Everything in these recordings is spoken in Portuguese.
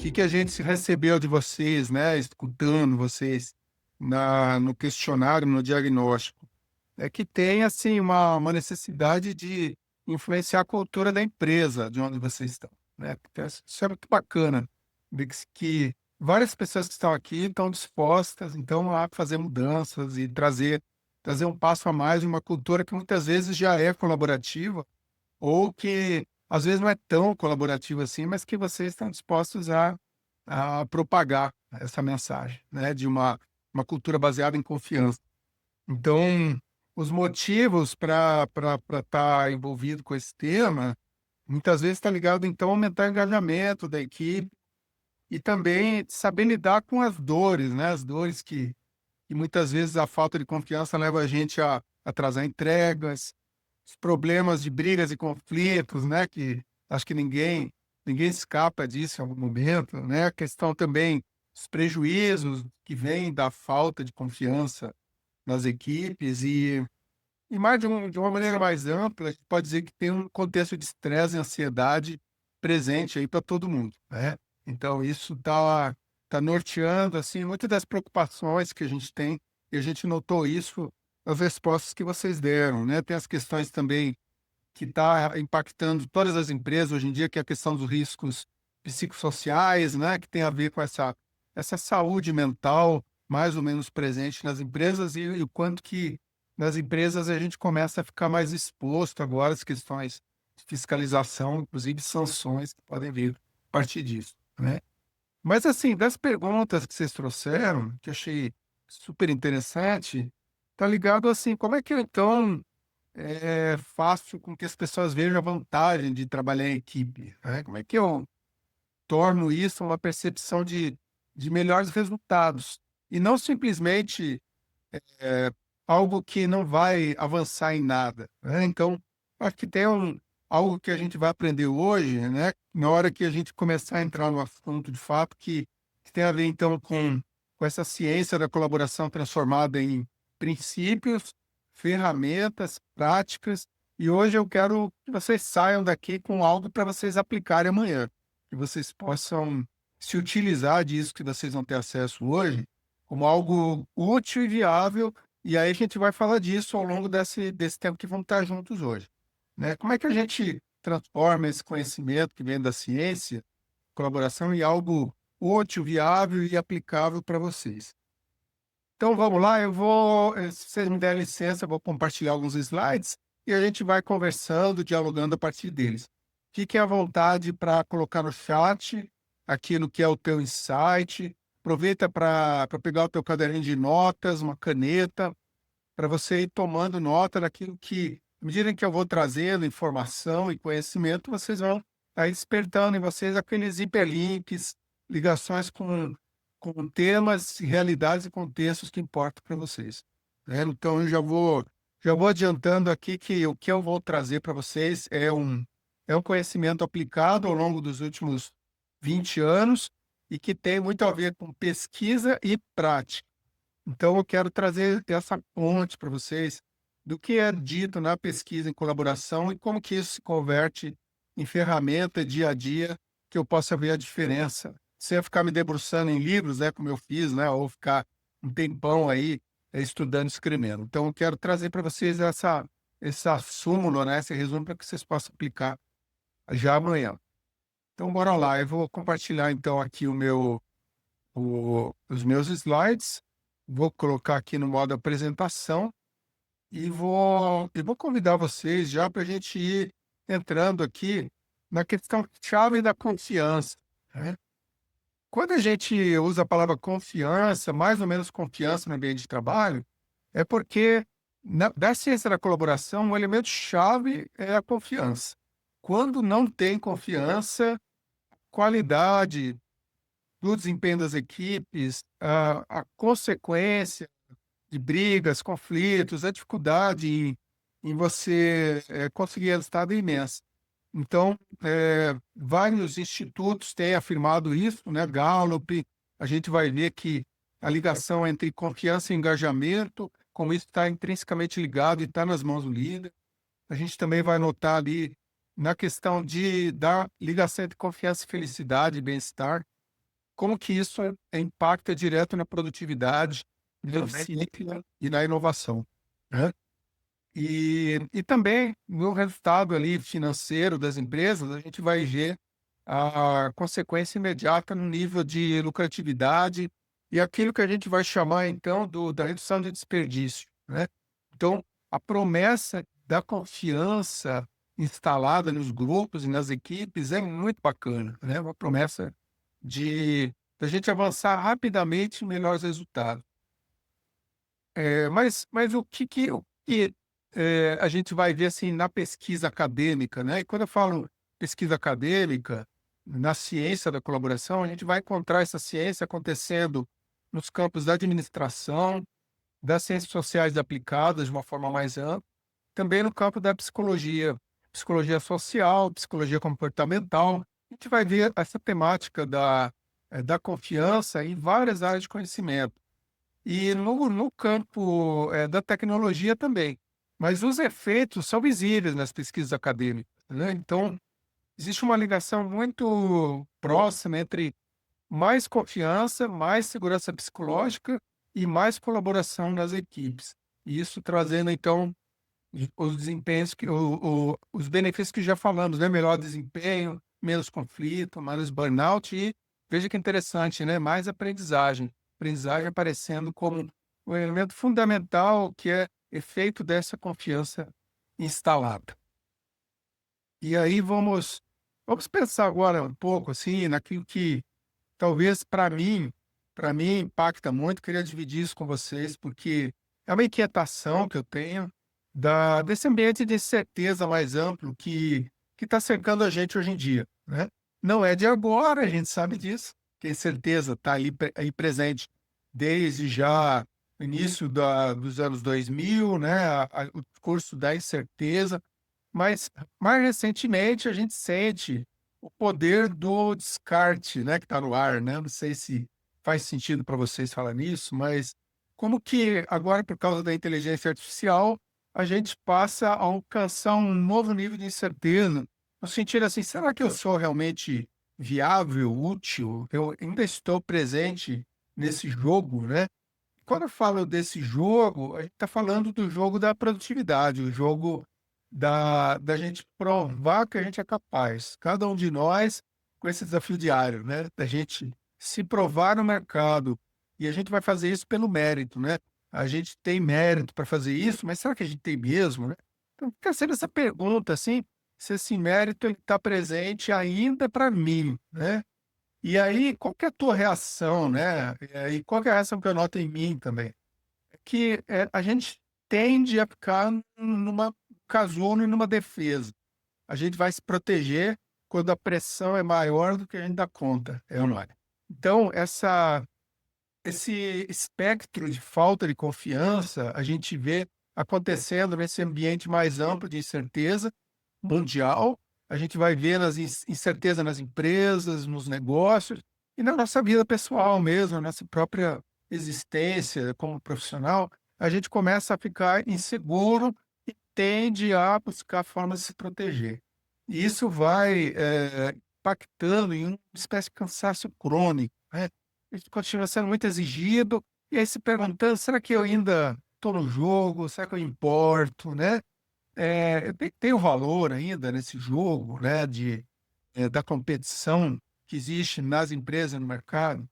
que a gente recebeu de vocês, né, escutando vocês no questionário, no diagnóstico, é que tem, assim, uma necessidade de influenciar a cultura da empresa de onde vocês estão, né. Então isso é muito bacana, ver que várias pessoas que estão aqui estão dispostas, então, a fazer mudanças e trazer um passo a mais em uma cultura que muitas vezes já é colaborativa, ou que às vezes não é tão colaborativa assim, mas que vocês estão dispostos a propagar essa mensagem, né, de uma cultura baseada em confiança. Então, os motivos para estar envolvido com esse tema, muitas vezes está ligado, então, a aumentar o engajamento da equipe e também saber lidar com as dores, né, as dores que muitas vezes a falta de confiança leva a gente a atrasar entregas, os problemas de brigas e conflitos, né, que acho que ninguém escapa disso em algum momento, né, a questão também dos prejuízos que vêm da falta de confiança nas equipes e mais de uma maneira mais ampla, a gente pode dizer que tem um contexto de estresse e ansiedade presente aí para todo mundo, né. Então isso tá norteando, assim, muitas das preocupações que a gente tem, e a gente notou isso nas respostas que vocês deram, né. Tem as questões também que está impactando todas as empresas hoje em dia, que é a questão dos riscos psicossociais, né, que tem a ver com essa saúde mental mais ou menos presente nas empresas e o quanto que nas empresas a gente começa a ficar mais exposto agora às questões de fiscalização, inclusive sanções que podem vir a partir disso, né. Mas assim, das perguntas que vocês trouxeram, que eu achei super interessante, tá ligado assim, como é que eu então faço com que as pessoas vejam a vantagem de trabalhar em equipe, né. Como é que eu torno isso uma percepção de melhores resultados, e não simplesmente, eh, algo que não vai avançar em nada, né. Então, acho que tem algo que a gente vai aprender hoje, né, na hora que a gente começar a entrar no assunto de fato, que tem a ver então com essa ciência da colaboração transformada em princípios, ferramentas, práticas, e hoje eu quero que vocês saiam daqui com algo para vocês aplicarem amanhã, que vocês possam se utilizar disso que vocês vão ter acesso hoje, como algo útil e viável, e aí a gente vai falar disso ao longo desse tempo que vamos estar juntos hoje, né. Como é que a gente transforma esse conhecimento que vem da ciência, colaboração, em algo útil, viável e aplicável para vocês? Então vamos lá, eu vou, se vocês me derem licença, eu vou compartilhar alguns slides e a gente vai conversando, dialogando a partir deles. Fiquem à vontade para colocar no chat aquilo que é o teu insight. Aproveita para pegar o teu caderninho de notas, uma caneta, para você ir tomando nota daquilo que, à medida que eu vou trazendo informação e conhecimento, vocês vão aí despertando em vocês aqueles hiperlinks, ligações com temas, realidades e contextos que importam para vocês, né. Então eu já vou adiantando aqui que o que eu vou trazer para vocês é um conhecimento aplicado ao longo dos últimos 20 anos e que tem muito a ver com pesquisa e prática. Então eu quero trazer essa ponte para vocês do que é dito na pesquisa em colaboração e como que isso se converte em ferramenta dia a dia, que eu possa ver a diferença, sem eu ficar me debruçando em livros, né, como eu fiz, né, ou ficar um tempão aí, estudando, escrevendo. Então eu quero trazer para vocês essa súmula, né, esse resumo para que vocês possam aplicar já amanhã. Então bora lá, eu vou compartilhar então aqui os meus slides, vou colocar aqui no modo apresentação e vou convidar vocês já para a gente ir entrando aqui na questão chave da confiança, né. Quando a gente usa a palavra confiança, mais ou menos confiança no ambiente de trabalho, é porque da ciência da colaboração, o elemento chave é a confiança. Quando não tem confiança, qualidade do desempenho das equipes, a consequência de brigas, conflitos, a dificuldade em você, conseguir resultado é imensa. Então, vários institutos têm afirmado isso, né, Gallup, a gente vai ver que a ligação entre confiança e engajamento, como isso está intrinsecamente ligado e está nas mãos do líder. A gente também vai notar ali na questão da ligação entre confiança e felicidade e bem-estar. como que isso impacta direto na produtividade, na eficiência e na inovação, né. E também no resultado ali financeiro das empresas, a gente vai ver a consequência imediata no nível de lucratividade e aquilo que a gente vai chamar então da redução de desperdício, né. Então, a promessa da confiança instalada nos grupos e nas equipes é muito bacana, né, uma promessa de da gente avançar rapidamente em melhores resultados. Mas o que, a gente vai ver, assim, na pesquisa acadêmica, né, e quando eu falo pesquisa acadêmica, na ciência da colaboração, a gente vai encontrar essa ciência acontecendo nos campos da administração, das ciências sociais aplicadas de uma forma mais ampla, também no campo da psicologia, psicologia social, psicologia comportamental. A gente vai ver essa temática da confiança em várias áreas de conhecimento. E no campo, da tecnologia também. Mas os efeitos são visíveis nas pesquisas acadêmicas, né. Então, existe uma ligação muito próxima entre mais confiança, mais segurança psicológica e mais colaboração nas equipes. E isso trazendo então os desempenhos que os benefícios que já falamos, né, melhor desempenho, menos conflito, menos burnout e veja que interessante, né, mais aprendizagem. Aprendizagem aparecendo como um elemento fundamental que é efeito dessa confiança instalada. E aí vamos pensar agora um pouco, assim, naquilo que talvez para mim impacta muito, queria dividir isso com vocês, porque é uma inquietação que eu tenho desse ambiente de incerteza mais amplo que está cercando a gente hoje em dia, né. Não é de agora, a gente sabe disso, que a incerteza está aí presente desde já o início dos anos 2000, né, o curso da incerteza, mas mais recentemente a gente sente o poder do descarte, né, que está no ar, né, não sei se faz sentido para vocês falar nisso, mas como que agora por causa da inteligência artificial, a gente passa a alcançar um novo nível de incerteza, no sentido assim: "Será que eu sou realmente viável, útil? Eu ainda estou presente nesse jogo?", né. Quando eu falo desse jogo, a gente está falando do jogo da produtividade, o jogo da gente provar que a gente é capaz. Cada um de nós com esse desafio diário, né, da gente se provar no mercado. E a gente vai fazer isso pelo mérito, né. A gente tem mérito para fazer isso, mas será que a gente tem mesmo, né? Então fica sendo essa pergunta, assim, se esse mérito está presente ainda para mim, né. E aí, qual que é a tua reação, né, e qual que é a reação que eu noto em mim também? É que, a gente tende a ficar numa casulo e numa defesa. A gente vai se proteger quando a pressão é maior do que a gente dá conta, é ou não é? Então esse espectro de falta de confiança, a gente vê acontecendo nesse ambiente mais amplo de incerteza mundial, a gente vai ver nas incerteza nas empresas, nos negócios e na nossa vida pessoal mesmo, na nossa própria existência como profissional, a gente começa a ficar inseguro e tende a buscar formas de se proteger. E isso vai, impactando em uma espécie de cansaço crônico, né. A gente continua sendo muito exigido, e aí se perguntando: "Será que eu ainda estou no jogo? Será que eu importo?", né. Tem o valor ainda nesse jogo, né, da competição que existe nas empresas, no mercado.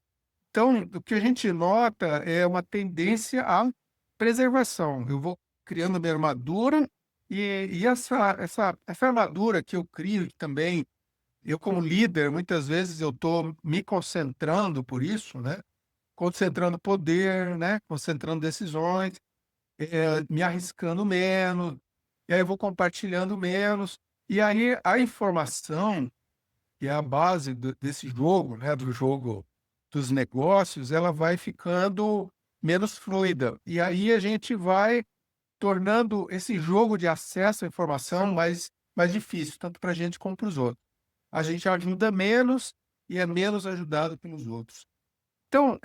Então, o que a gente nota é uma tendência à preservação. Eu vou criando minha armadura e essa armadura que eu crio, que também eu como líder, muitas vezes eu estou me concentrando por isso, né, concentrando poder, né, concentrando decisões, me arriscando menos, e aí eu vou compartilhando menos, e aí a informação, que é a base desse jogo, né, do jogo dos negócios, ela vai ficando menos fluida. E aí a gente vai tornando esse jogo de acesso à informação mais difícil, tanto para a gente como para os outros. A gente ajuda menos e é menos ajudado pelos outros. Então,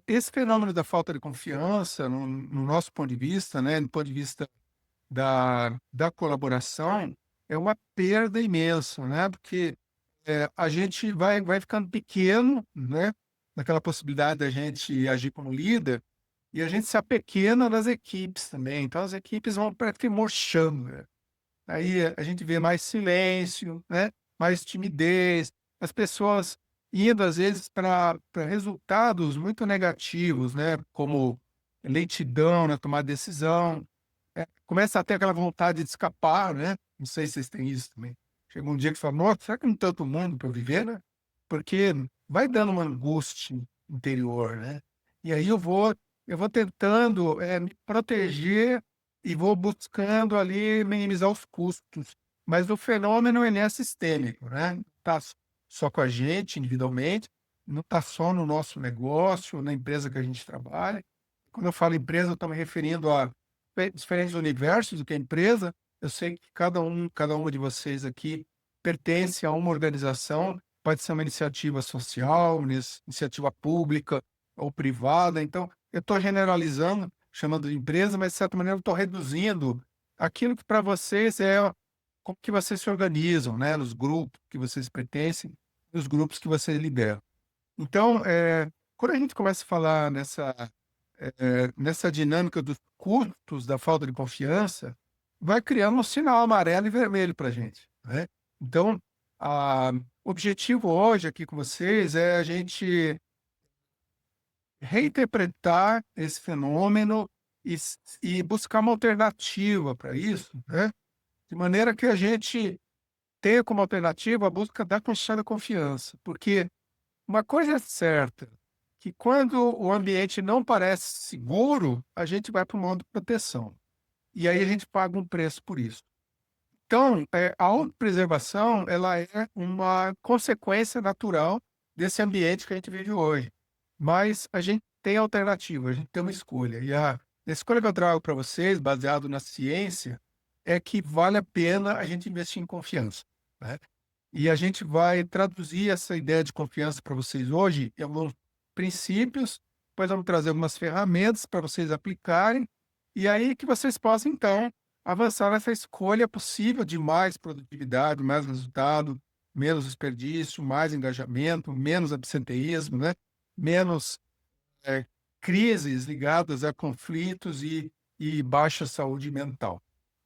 esse fenômeno da falta de confiança, no nosso ponto de vista, né, do ponto de vista da colaboração, é uma perda imensa, né, porque, a gente vai ficando pequeno, né, naquela possibilidade da gente agir como líder, e a gente se apequena nas equipes também. Então as equipes vão parece que murchando, né. Aí a gente vê mais silêncio, né, mais timidez, as pessoas indo às vezes para resultados muito negativos, né, como lentidão na tomada de decisão, começa a ter aquela vontade de escapar, né, não sei se vocês têm isso também. Chega um dia que você fala: "Nossa, será que não tem outro mundo para eu viver, né?" Porque vai dando uma angústia interior, né. E aí eu vou tentando, me proteger e vou buscando ali minimizar os custos. Mas o fenômeno ele é sistêmico, né, não tá só com a gente individualmente, não está só no nosso negócio, na empresa que a gente trabalha. Quando eu falo empresa, eu estou me referindo a diferentes universos do que a empresa. Eu sei que cada uma de vocês aqui pertence a uma organização, pode ser uma iniciativa social, iniciativa pública ou privada. Então, eu estou generalizando, chamando de empresa, mas de certa maneira eu estou reduzindo aquilo que para vocês é como que vocês se organizam, né, nos grupos que vocês pertencem, nos grupos que vocês lideram. Então, quando a gente começa a falar nessa dinâmica dos custos da falta de confiança, vai criando um sinal amarelo e vermelho para a gente, né. Então, o objetivo hoje aqui com vocês é a gente reinterpretar esse fenômeno e buscar uma alternativa para isso, né, de maneira que a gente tenha como alternativa a busca da construção da confiança, porque uma coisa é certa, que quando o ambiente não parece seguro, a gente vai para o modo proteção. E aí a gente paga um preço por isso. Então, a autopreservação, ela é uma consequência natural desse ambiente que a gente vive hoje. Mas a gente tem alternativa, a gente tem uma escolha. E a escolha que eu trago para vocês, baseado na ciência, é que vale a pena a gente investir em confiança, né? E a gente vai traduzir essa ideia de confiança para vocês hoje em alguns princípios, depois vamos trazer algumas ferramentas para vocês aplicarem, e aí que vocês possam, então, avançar nessa escolha possível de mais produtividade, mais resultado, menos desperdício, mais engajamento, menos absenteísmo, né? Menos eh, crises ligadas a conflitos e baixa saúde mental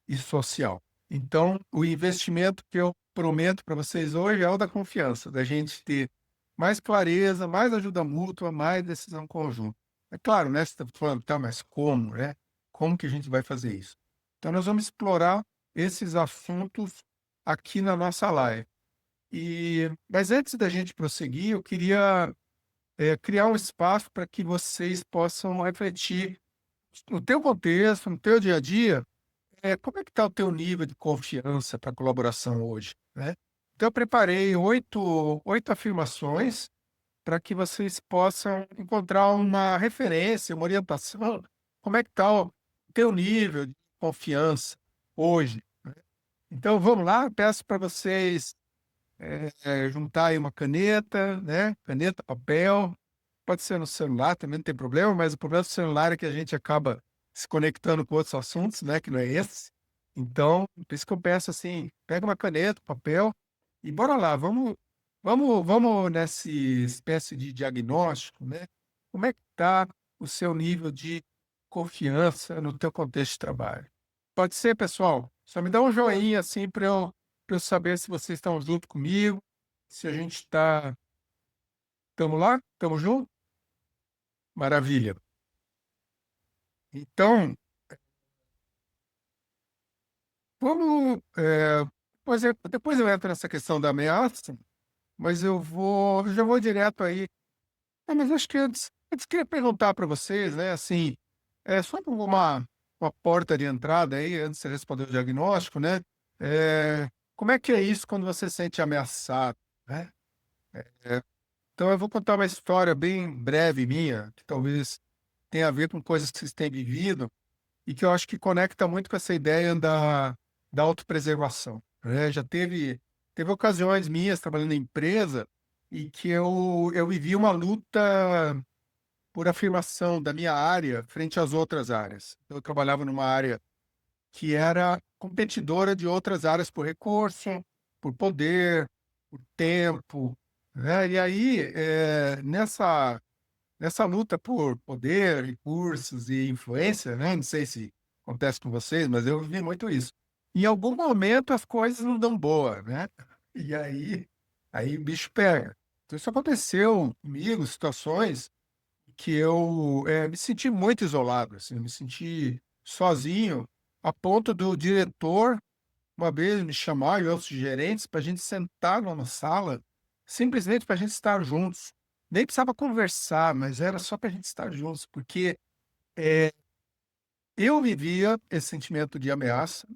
e social. Então, o investimento que eu prometo para vocês hoje é o da confiança, da gente ter mais clareza, mais ajuda mútua, mais decisão conjunta. É claro, né, você está falando: "Tá, mas como, né? Como que a gente vai fazer isso?" Então nós vamos explorar esses assuntos aqui na nossa live. Mas antes da gente prosseguir, eu queria, criar um espaço para que vocês possam refletir no teu contexto, no teu dia a dia, como é que está o teu nível de confiança para colaboração hoje, né? Então eu preparei oito afirmações para que vocês possam encontrar uma referência, uma orientação, como é que está o teu nível de confiança hoje, né? Então vamos lá, peço para vocês, juntar aí uma caneta, né, caneta, papel, pode ser no celular também, não tem problema, mas o problema do celular é que a gente acaba se conectando com outros assuntos, né, que não é esse. Então, por isso que eu peço assim, pega uma caneta, papel e bora lá, vamos nessa espécie de diagnóstico, né. Como é que está o seu nível de confiança no teu contexto de trabalho? Pode ser, pessoal? Só me dá um joinha, assim, para eu saber se vocês estão junto comigo, se a gente está, estamos lá? Estamos junto? Maravilha. Então, vamos, depois eu entro nessa questão da ameaça, mas eu já vou direto aí. Mas acho que antes queria perguntar para vocês, né, assim, só como uma porta de entrada aí, antes de você responder o diagnóstico, né, como é que é isso quando você se sente ameaçado, né? Eh, então eu vou contar uma história bem breve minha, que talvez tenha a ver com coisas que vocês têm vivido, e que eu acho que conecta muito com essa ideia da autopreservação, né. Já teve ocasiões minhas trabalhando em empresa, e que eu vivi uma luta por afirmação da minha área frente às outras áreas. Eu trabalhava numa área que era competidora de outras áreas por recurso, por poder, por tempo. né. E aí, nessa luta por poder, recursos e influência, né, não sei se acontece com vocês, mas eu vivi muito isso. Em algum momento as coisas não dão boa, né, e aí o bicho pega. Então isso aconteceu comigo, situações que eu, me senti muito isolado, assim, eu me senti sozinho, a ponto do diretor uma vez me chamar e outros gerentes para a gente sentar numa sala, simplesmente para a gente estar juntos. Nem precisava conversar, mas era só para a gente estar juntos, porque, eh, eu vivia esse sentimento de ameaça,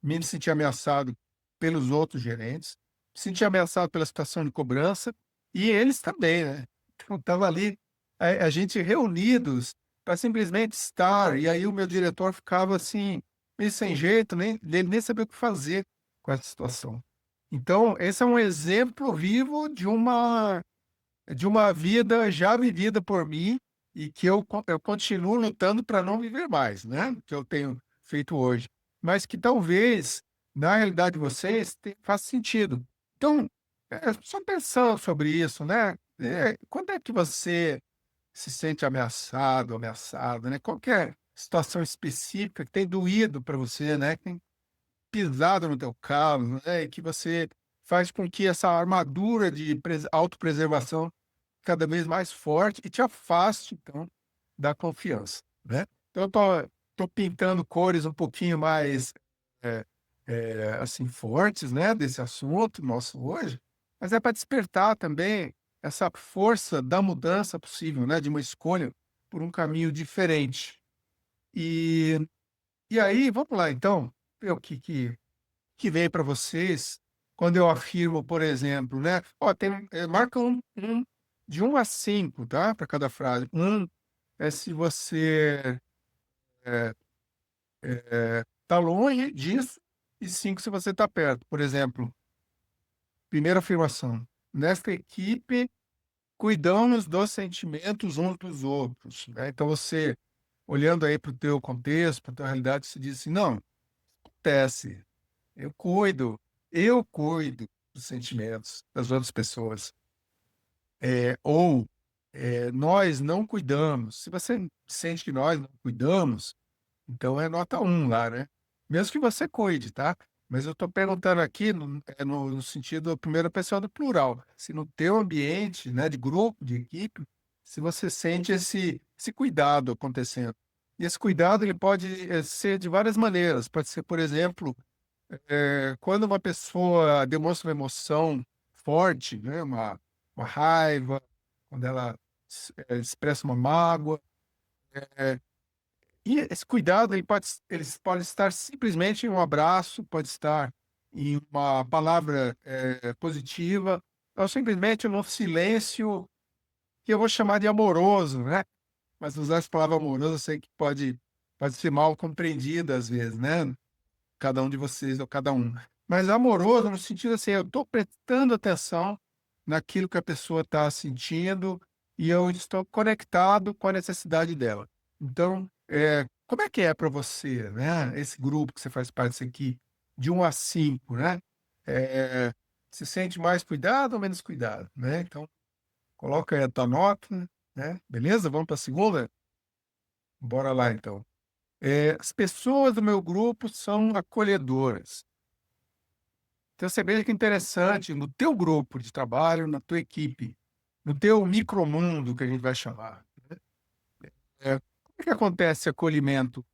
me sentia ameaçado pelos outros gerentes, me sentia ameaçado pela situação de cobrança, e eles também, né. Então estava ali, a gente reunidos para simplesmente estar, e aí o meu diretor ficava assim, meio sem jeito, ele nem sabia o que fazer com essa situação. Então esse é um exemplo vivo de uma vida já vivida por mim e que eu continuo lutando para não viver mais, né, que eu tenho feito hoje, mas que talvez, na realidade de vocês, faça sentido. Então, só pensando sobre isso, né, quando é que você se sente ameaçado, ameaçada, né, qualquer situação específica que tem doído para você, né, que tem pisado no teu calo, né, e que você faz com que essa armadura de autopreservação cada vez mais forte e te afaste, então, da confiança, né. Então eu tô pintando cores um pouquinho mais, eh assim, fortes, né, desse assunto nosso hoje, mas é para despertar também essa força da mudança possível, né, de uma escolha por um caminho diferente. E e aí, vamos lá então, ver o que vem para vocês quando eu afirmo, por exemplo, né, ó, marca de 1 a 5, tá, para cada frase. É se você, eh tá longe disso, e 5 se você tá perto. Por exemplo, primeira afirmação: "Nesta equipe, cuidamos dos sentimentos uns dos outros", né. Então você, olhando aí para o teu contexto, para tua realidade, você diz assim: "Não, acontece, eu cuido dos sentimentos das outras pessoas". Ou, "Nós não cuidamos". Se você sente que nós não cuidamos, então é nota 1 lá, né. Mesmo que você cuide, tá. Mas eu estou perguntando aqui no sentido primeira pessoa do plural, se no teu ambiente, né, de grupo, de equipe, se você sente esse cuidado acontecendo. E esse cuidado ele pode, ser de várias maneiras, pode ser, por exemplo, quando uma pessoa demonstra uma emoção forte, né, uma raiva, quando ela expressa uma mágoa, eh e esse cuidado eles pode estar simplesmente em um abraço, pode estar em uma palavra, positiva, ou simplesmente num silêncio que eu vou chamar de amoroso, né, mas usar essa palavra amoroso eu sei que pode ser mal compreendida às vezes, né, cada um de vocês ou cada um. Mas amoroso no sentido assim, eu estou prestando atenção naquilo que a pessoa está sentindo e eu estou conectado com a necessidade dela. Então, como é que é para você, né, esse grupo que você faz parte, isso aqui, de 1 a 5, né? Eh, Você sente mais cuidado ou menos cuidado, né? Então, coloca aí a tua nota, né? Beleza? Vamos para a segunda? Bora lá então. As pessoas do meu grupo são acolhedoras. Então você veja que interessante, no teu grupo de trabalho, na tua equipe, no teu micromundo que a gente vai chamar, como é que acontece esse acolhimento?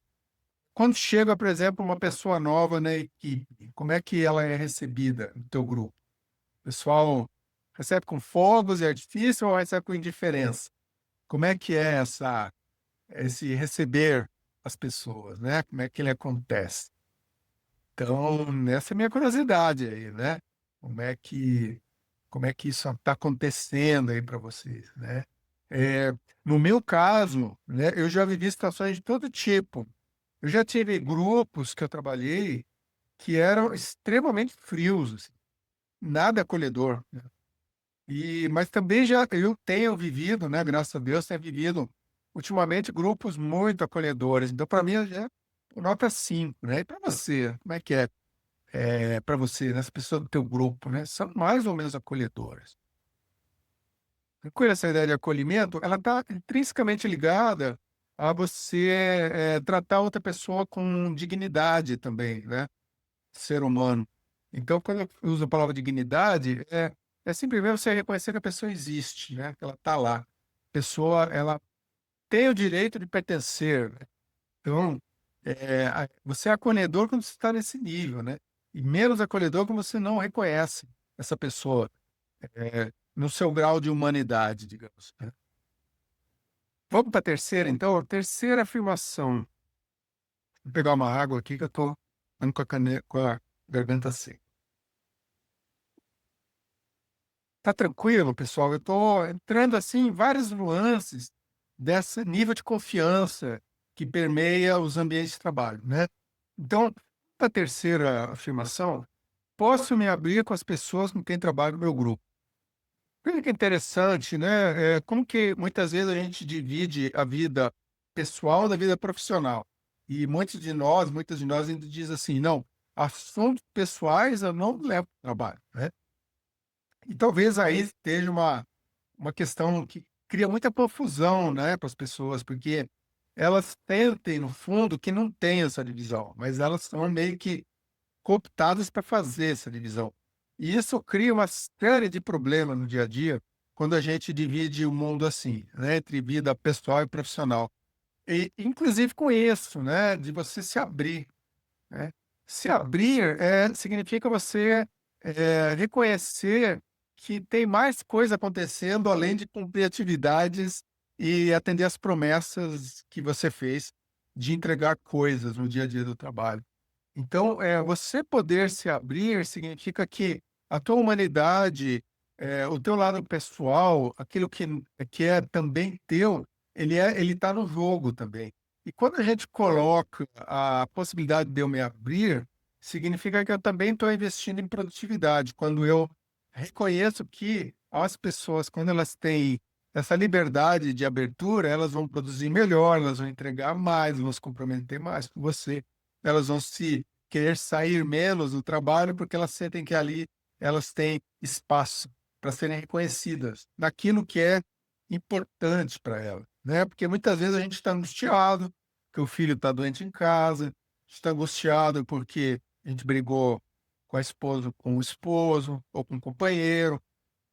Quando chega, por exemplo, uma pessoa nova na equipe, como é que ela é recebida no teu grupo? O pessoal recebe com fogos e artifício ou recebe com indiferença? Como é que é esse receber as pessoas, né? Como é que ele acontece? Então, essa é a minha curiosidade aí, né? Como é que como é que isso está acontecendo aí para vocês, né? Eh, no meu caso, né, eu já vivi situações de todo tipo. Eu já tive grupos que eu trabalhei que eram extremamente frios, assim, nada acolhedor, né. Mas também já eu tenho vivido, né, graças a Deus, tenho vivido ultimamente grupos muito acolhedores, então para mim já é nota 5, né. E para você, como é que é para você, né, as pessoas do teu grupo, né, são mais ou menos acolhedoras? com essa ideia de acolhimento, ela está intrinsecamente ligada a você, tratar outra pessoa com dignidade também, né, ser humano. Então, quando eu uso a palavra dignidade, é simplesmente você reconhecer que a pessoa existe, né, que ela está lá. A pessoa, ela tem o direito de pertencer, né. Então, você é acolhedor quando você está nesse nível, né, e menos acolhedor quando você não reconhece essa pessoa, no seu grau de humanidade, digamos, né. Vamos para a terceira, então? A terceira afirmação. Vou pegar uma água aqui que eu tô ando com a garganta seca. Tá tranquilo, pessoal? Eu tô entrando, assim, em várias nuances desse nível de confiança que permeia os ambientes de trabalho, né. Então, a terceira afirmação, posso me abrir com as pessoas com quem trabalho no meu grupo. Olha que interessante, né, como que muitas vezes a gente divide a vida pessoal da vida profissional. E muitas de nós ainda diz assim: "Não, assuntos pessoais eu não levo para o trabalho", né. E talvez aí esteja uma questão que cria muita confusão, né, para as pessoas, porque elas sentem no fundo que não tem essa divisão, mas elas são meio que cooptadas para fazer essa divisão. E isso cria uma série de problemas no dia a dia, quando a gente divide o mundo assim, né, entre vida pessoal e profissional. E inclusive com isso, né, de você se abrir, né. Se abrir, significa você, reconhecer que tem mais coisa acontecendo além de cumprir atividades e atender as promessas que você fez de entregar coisas no dia a dia do trabalho. Então, você poder se abrir significa que a tua humanidade, o teu lado pessoal, aquilo que é também teu, ele está no jogo também. E quando a gente coloca a possibilidade de eu me abrir, significa que eu também estou investindo em produtividade. Quando eu reconheço que as pessoas, quando elas têm essa liberdade de abertura, elas vão produzir melhor, elas vão entregar mais, vão se comprometer mais com você, elas vão se querer sair menos do trabalho, porque elas sentem que ali elas têm espaço para serem reconhecidas naquilo que é importante para elas, né? Porque muitas vezes a gente está angustiado, que o filho está doente em casa, está angustiado porque a gente brigou com a esposa, com o esposo, ou com o companheiro,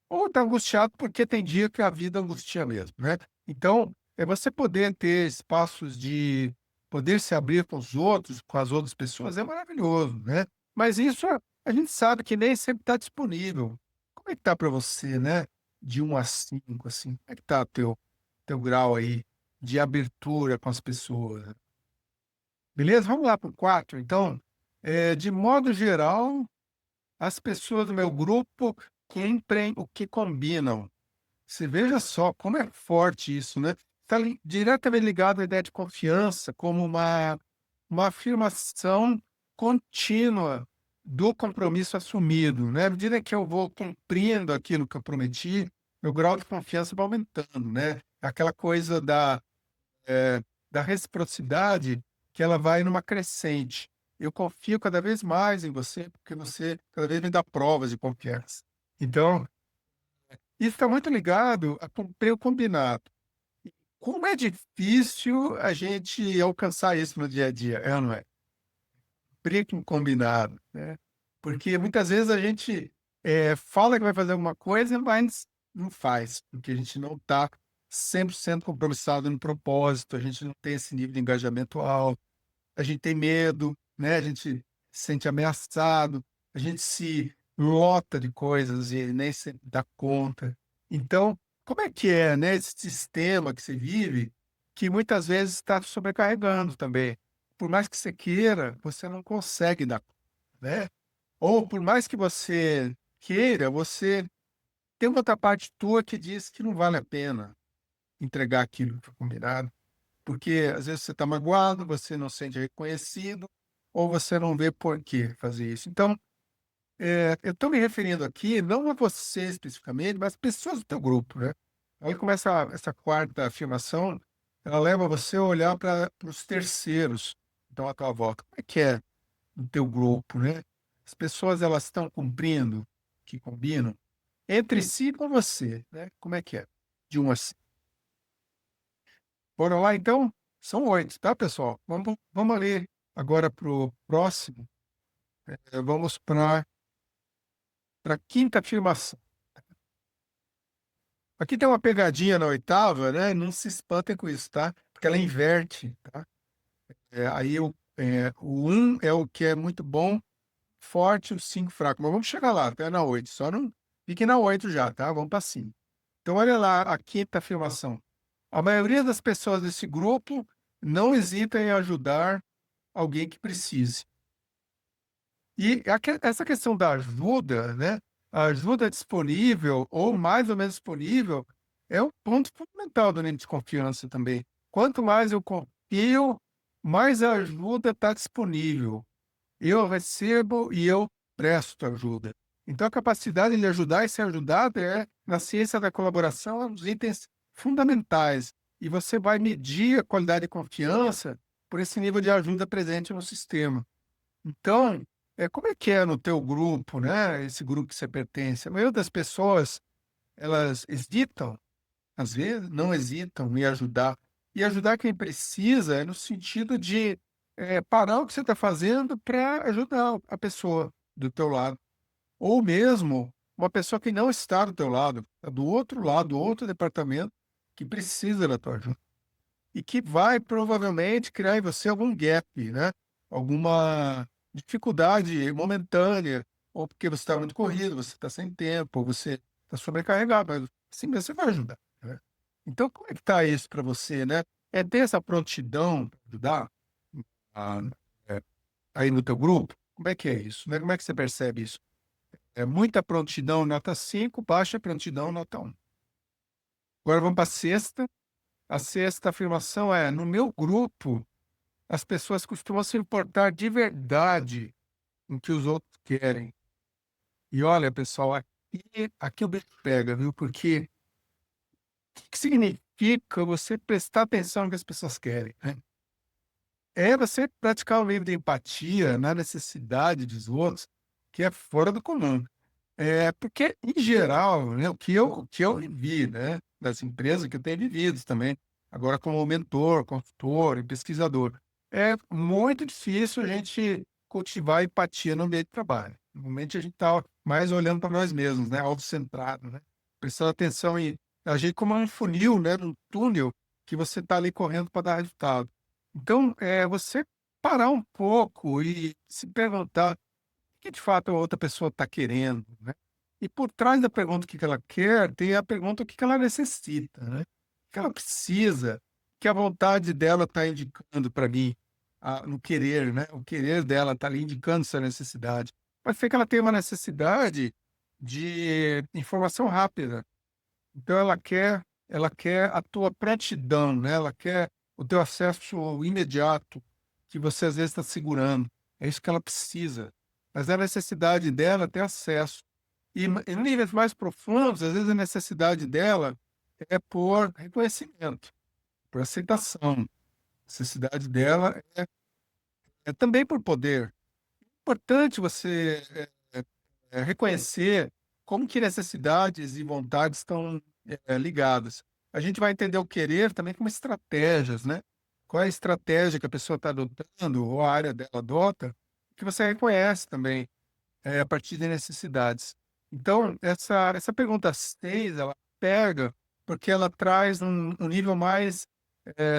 ou está angustiado porque tem dia que a vida angustia mesmo, né. Então, é você poder ter espaços de poder se abrir com os outros, com as outras pessoas, é maravilhoso, né. Mas isso a gente sabe que nem sempre está disponível. Como é que tá para você, né, de 1 a 5, assim, como é que tá teu grau aí de abertura com as pessoas? Beleza? Vamos lá para o 4 então. De modo geral, as pessoas do meu grupo cumprem o que combinam. Você veja só como é forte isso, né? Está diretamente ligado à ideia de confiança como uma afirmação contínua do compromisso assumido, né? À medida que eu vou cumprindo aquilo que eu prometi, meu grau de confiança vai aumentando, né? Aquela coisa da reciprocidade que ela vai numa crescente. Eu confio cada vez mais em você, porque você cada vez me dá provas de confiança. Então, isso está muito ligado a cumprir o combinado. Como é difícil a gente alcançar isso no dia a dia, é ou não é? Cumprir com o combinado, né? Porque muitas vezes a gente, fala que vai fazer alguma coisa, mas não faz, porque a gente não está 100% compromissado no propósito, a gente não tem esse nível de engajamento alto, a gente tem medo, né, a gente se sente ameaçado, a gente se lota de coisas e nem sempre dá conta. Então, como é, né, esse sistema que você vive, que muitas vezes está sobrecarregando também. Por mais que você queira, você não consegue dar conta, né. Ou por mais que você queira, você tem uma outra parte tua que diz que não vale a pena entregar aquilo que foi combinado. Porque às vezes você está magoado, você não se sente reconhecido, ou você não vê por que fazer isso. Então, eu estou me referindo aqui não a você especificamente, mas pessoas do teu grupo, né. Aí começa essa quarta afirmação, ela leva você a olhar para os terceiros, então à tua volta. Como é que é no teu grupo, né? As pessoas elas estão cumprindo o que combinam entre si e com você, né, como é que é? de 1 a 5. Bora lá então? São 8, tá, pessoal? Vamos ali agora para o próximo. Vamos para a quinta afirmação. Aqui tem uma pegadinha na oitava, né? Não se espantem com isso, tá? Porque ela inverte, tá? Aí o 1 é o que é muito bom, forte, o 5 fraco. Mas vamos chegar lá, até na 8. Só não fique na 8 já, tá? Vamos para cima. Então, olha lá a quinta afirmação. A maioria das pessoas desse grupo não hesita em ajudar alguém que precise. E essa questão da ajuda, né? A ajuda disponível ou mais ou menos disponível é um ponto fundamental do nível de confiança também. Quanto mais eu confio, mais a ajuda está disponível. Eu recebo e eu presto ajuda. Então, a capacidade de ajudar e ser ajudado na ciência da colaboração, é um dos itens fundamentais. E você vai medir a qualidade de confiança por esse nível de ajuda presente no sistema. Então, como é que é no teu grupo, né? Esse grupo que você pertence? A maioria das pessoas, elas hesitam, às vezes, não hesitam em ajudar. E ajudar quem precisa é no sentido de parar o que você está fazendo para ajudar a pessoa do teu lado. Ou mesmo uma pessoa que não está do teu lado, tá do outro lado, do outro departamento, que precisa da tua ajuda. E que vai provavelmente criar em você algum gap, né? Alguma dificuldade momentânea, ou porque você está muito corrido, você está sem tempo, ou você está sobrecarregado, mas sim, você vai ajudar, né? Então, como é que está isso para você, né? É ter essa prontidão para ajudar ah, é, aí no teu grupo? Como é que é isso, né? Como é que você percebe isso? É muita prontidão, nota 5, baixa prontidão, nota 1. Agora vamos para a sexta. A sexta afirmação é: no meu grupo, as pessoas costumam se importar de verdade com o que os outros querem. E olha, pessoal, aqui o bicho pega, viu? Porque o que significa você prestar atenção no que as pessoas querem, né? É você praticar um nível de empatia na necessidade dos outros, que é fora do comum. Porque, em geral, né, o que eu vivi, né, das empresas que eu tenho vivido também, agora como mentor, consultor e pesquisador, é muito difícil a gente cultivar empatia no ambiente de trabalho. Normalmente a gente está mais olhando para nós mesmos, né, autocentrado, né, prestando atenção em a gente como um funil, né, num túnel que você está ali correndo para dar resultado. Então, você parar um pouco e se perguntar que de fato a outra pessoa está querendo, né? E por trás da pergunta o que que ela quer, tem a pergunta o que que ela necessita, né? O que ela precisa, que a vontade dela está indicando para mim, no querer, né? O querer dela está ali indicando essa necessidade. Pode ser que ela tenha uma necessidade de informação rápida. Então ela quer a tua prontidão, né? Ela quer o teu acesso imediato, que você às vezes está segurando. É isso que ela precisa. Mas a necessidade dela é ter acesso. E em níveis mais profundos, às vezes a necessidade dela é por reconhecimento, por aceitação. A necessidade dela é também por poder. É importante você reconhecer como que necessidades e vontades estão ligadas. A gente vai entender o querer também como estratégias, né? Qual é a estratégia que a pessoa está adotando ou a área dela adota, que você reconhece também a partir de necessidades. Então, essa pergunta 6, ela pega porque ela traz um nível mais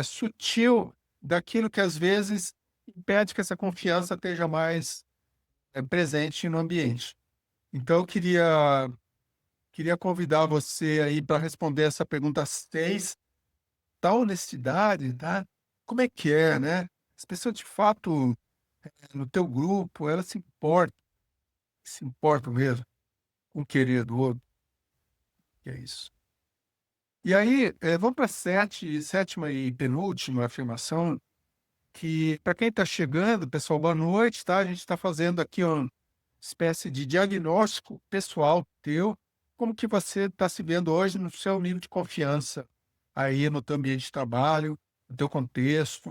sutil daquilo que às vezes impede que essa confiança esteja mais presente no ambiente. Então, eu queria convidar você aí para responder essa pergunta 6, da honestidade, tá? Como é que é, né? As pessoas de fato, no teu grupo, elas se importam mesmo com o querer do outro, que é isso. E aí, vamos para a sétima e penúltima afirmação, que para quem está chegando, pessoal, boa noite, tá? A gente está fazendo aqui uma espécie de diagnóstico pessoal teu, como que você está se vendo hoje no seu nível de confiança, aí no teu ambiente de trabalho, no teu contexto.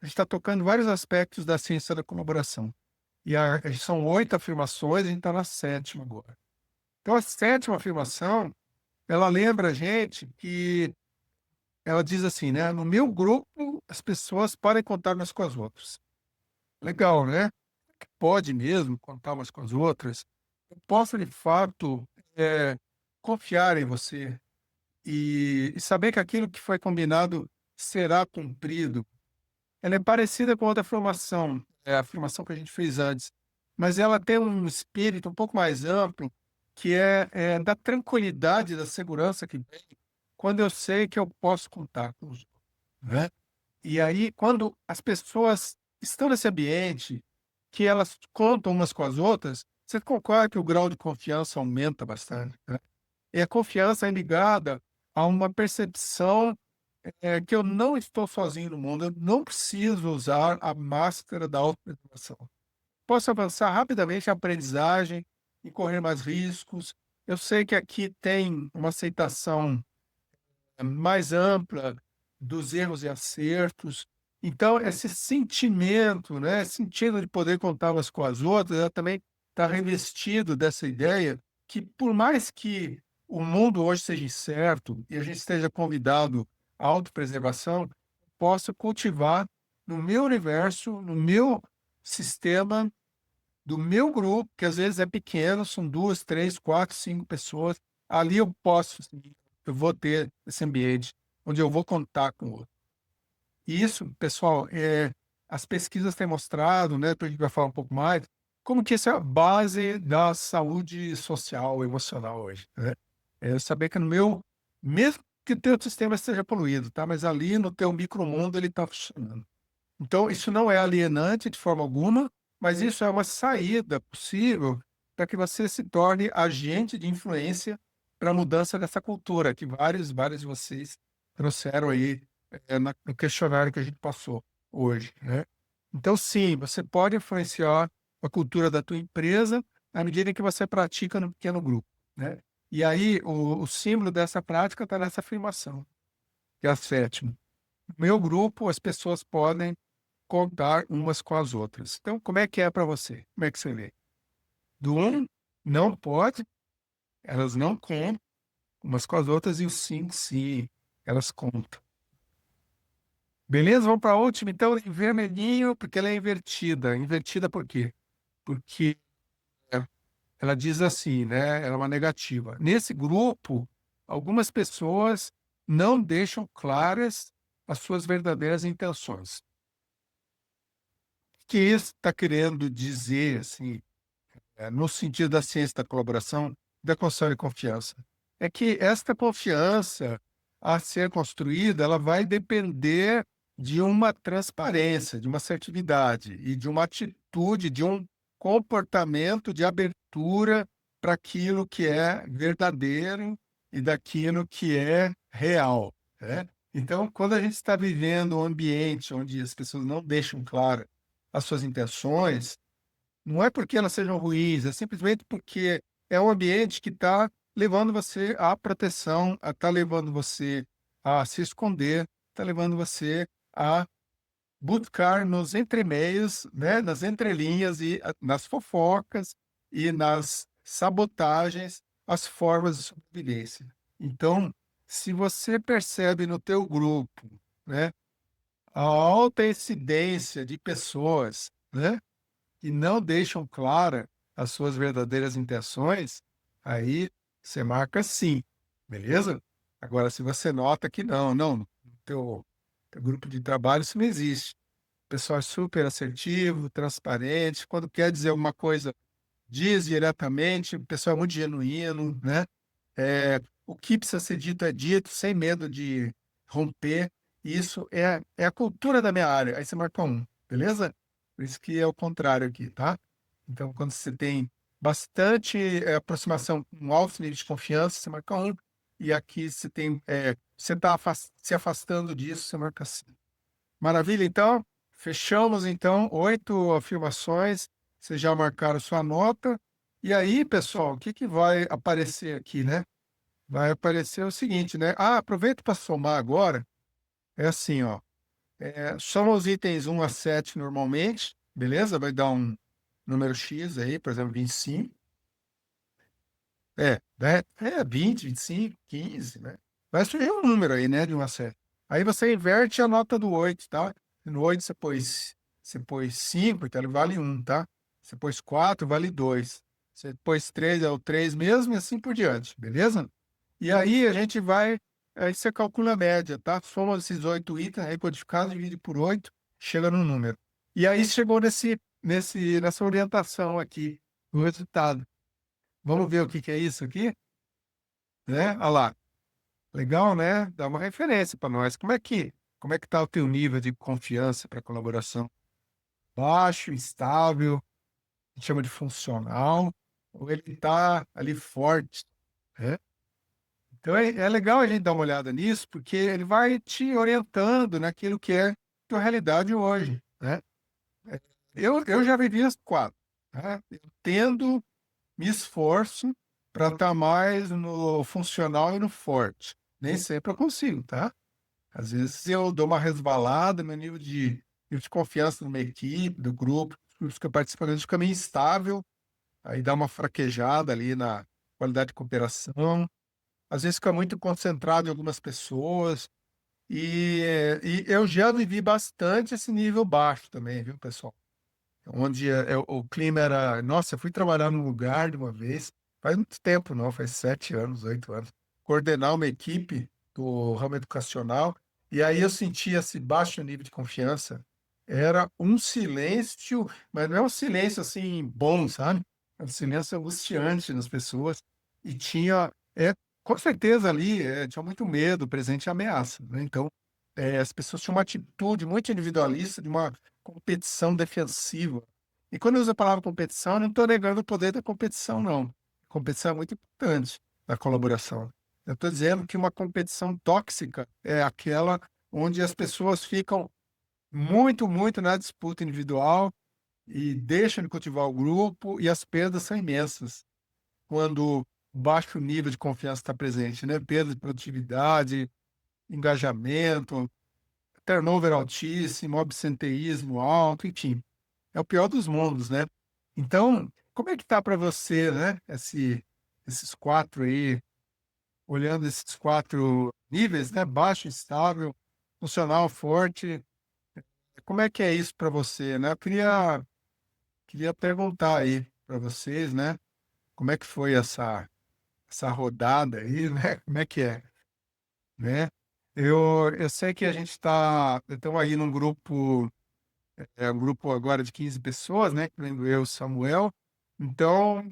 A gente está tocando vários aspectos da ciência da colaboração. E são 8 afirmações, a gente está na sétima agora. Então, a sétima afirmação ela lembra a gente que ela diz assim, né: "No meu grupo, as pessoas podem contar umas com as outras". Legal, né? Pode mesmo contar umas com as outras. Eu posso, de fato, confiar em você e saber que aquilo que foi combinado será cumprido. Ela é parecida com outra afirmação, é a afirmação que a gente fez antes, mas ela tem um espírito um pouco mais amplo, que é da tranquilidade, da segurança que vem quando eu sei que eu posso contar com os outros, né. E aí, quando as pessoas estão nesse ambiente, que elas contam umas com as outras, você concorda que o grau de confiança aumenta bastante, né. E a confiança é ligada a uma percepção que eu não estou sozinho no mundo, eu não preciso usar a máscara da autopreservação. Posso avançar rapidamente a aprendizagem e correr mais riscos. Eu sei que aqui tem uma aceitação mais ampla dos erros e acertos. Então, esse sentimento, né, sentido de poder contar umas com as outras, ela também está revestido dessa ideia que, por mais que o mundo hoje seja incerto e a gente esteja convidado à autopreservação, posso cultivar no meu universo, no meu sistema, do meu grupo, que às vezes é pequeno, são 2, 3, 4, 5 pessoas, ali eu posso sim, eu vou ter esse ambiente onde eu vou contar com o outro. E isso, pessoal, as pesquisas têm mostrado, né, depois a gente vai falar um pouco mais, como que isso é a base da saúde social, emocional hoje, né. É saber que no meu mesmo que o teu sistema esteja poluído, tá, mas ali no teu micromundo ele está funcionando. Então, isso não é alienante de forma alguma, mas isso é uma saída possível para que você se torne agente de influência para a mudança dessa cultura que vários de vocês trouxeram aí, no questionário que a gente passou hoje, né. Então sim, você pode influenciar a cultura da tua empresa à medida em que você pratica no pequeno grupo, né. E aí o símbolo dessa prática está nessa afirmação, que é a 7ª. No meu grupo, as pessoas podem contar umas com as outras. Então, como é que é para você? Como é que você vê? Do 1, não pode, elas não contam umas com as outras, e o 5, sim, elas contam. Beleza? Vamos para a última, então, em vermelhinho, porque ela é invertida. Invertida por quê? Porque é, ela diz assim, né? Ela é uma negativa. Nesse grupo, algumas pessoas não deixam claras as suas verdadeiras intenções. O que isso está querendo dizer, assim, no sentido da ciência da colaboração, da construção de confiança. É que esta confiança a ser construída, ela vai depender de uma transparência, de uma assertividade e de uma atitude, de um comportamento de abertura para aquilo que é verdadeiro e daquilo que é real, né. Então, quando a gente está vivendo um ambiente onde as pessoas não deixam claro as suas intenções, não é porque elas sejam ruins, é simplesmente porque é um ambiente que está levando você à proteção, está levando você a se esconder, está levando você a buscar nos entremeios, né, nas entrelinhas e nas fofocas e nas sabotagens as formas de sobrevivência. Então, se você percebe no teu grupo, né, a alta incidência de pessoas, né, que não deixam clara as suas verdadeiras intenções, aí você marca sim, beleza? Agora, se você nota que não, no teu grupo de trabalho isso não existe. O pessoal é super assertivo, transparente, quando quer dizer alguma coisa, diz diretamente, o pessoal é muito genuíno, né? O que precisa ser dito é dito, sem medo de romper. Isso é a cultura da minha área. Aí você marca um, beleza? Por isso que é o contrário aqui, tá? Então, quando você tem bastante aproximação com alto nível de confiança, você marca um. E aqui você tem, você está se afastando disso, você marca 5. Maravilha, então. Fechamos, então, 8 afirmações. Vocês já marcaram sua nota. E aí, pessoal, o que que vai aparecer aqui, né? Vai aparecer o seguinte, né? Ah, aproveita para somar agora. É assim, ó. Soma os itens 1 a 7 normalmente, beleza? Vai dar um número X aí, por exemplo, 25. É, né? 20, 25, 15, né? Vai surgir um número aí, né, de uma série. Aí você inverte a nota do 8, tá? No 8 você pôs 5, então ele vale 1, tá? Você pôs 4, vale 2. Você pôs 3, é o 3 mesmo, e assim por diante, beleza? E aí a gente vai, aí você calcula a média, tá? Soma esses 8 itens aí codificados, divide por 8, chega no número. E aí chegou nessa orientação aqui, o resultado. Vamos ver o que que é isso aqui, né? Olha lá. Legal, né? Dá uma referência para nós. Como é que tá o teu nível de confiança para colaboração? Baixo, estável, a gente chama de funcional, ou ele está ali forte, né? Então é legal a gente dar uma olhada nisso, porque ele vai te orientando naquilo que é tua realidade hoje, né? Eu já vivi as 4, né? Eu tendo, me esforço para estar mais no funcional e no forte. Nem sempre eu consigo, tá? Às vezes eu dou uma resvalada, meu nível de confiança numa equipe, do grupo, os grupos que eu participo, às vezes fica meio instável, aí dá uma fraquejada ali na qualidade de cooperação. Às vezes fica muito concentrado em algumas pessoas. E eu já vivi bastante esse nível baixo também, viu, pessoal? Onde o clima era. Nossa, eu fui trabalhar num lugar de uma vez, faz muito tempo, não, faz 7 anos, 8 anos, coordenar uma equipe do ramo educacional, e aí eu sentia esse baixo nível de confiança. Era um silêncio, mas não é um silêncio assim bom, sabe? É um silêncio angustiante nas pessoas. E tinha, com certeza ali, tinha muito medo, presente e ameaça, né? Então, as pessoas tinham uma atitude muito individualista, de uma competição defensiva. E quando eu uso a palavra competição, eu não estou negando o poder da competição, não. Competição é muito importante na colaboração. Eu estou dizendo que uma competição tóxica é aquela onde as pessoas ficam muito, muito na disputa individual e deixam de cultivar o grupo, e as perdas são imensas quando o baixo nível de confiança está presente, né? Perda de produtividade, engajamento, turnover altíssimo, absenteísmo alto, enfim, é o pior dos mundos, né? Então, como é que tá para você, né? Esses 4 aí, olhando esses 4 níveis, né? Baixo, estável, funcional, forte. Como é que é isso para você, né? Eu queria perguntar aí para vocês, né? Como é que foi essa rodada aí, né? Como é que é, né? Eu sei que a gente estamos aí num grupo. É um grupo agora de 15 pessoas, né? Incluindo eu e o Samuel. Então,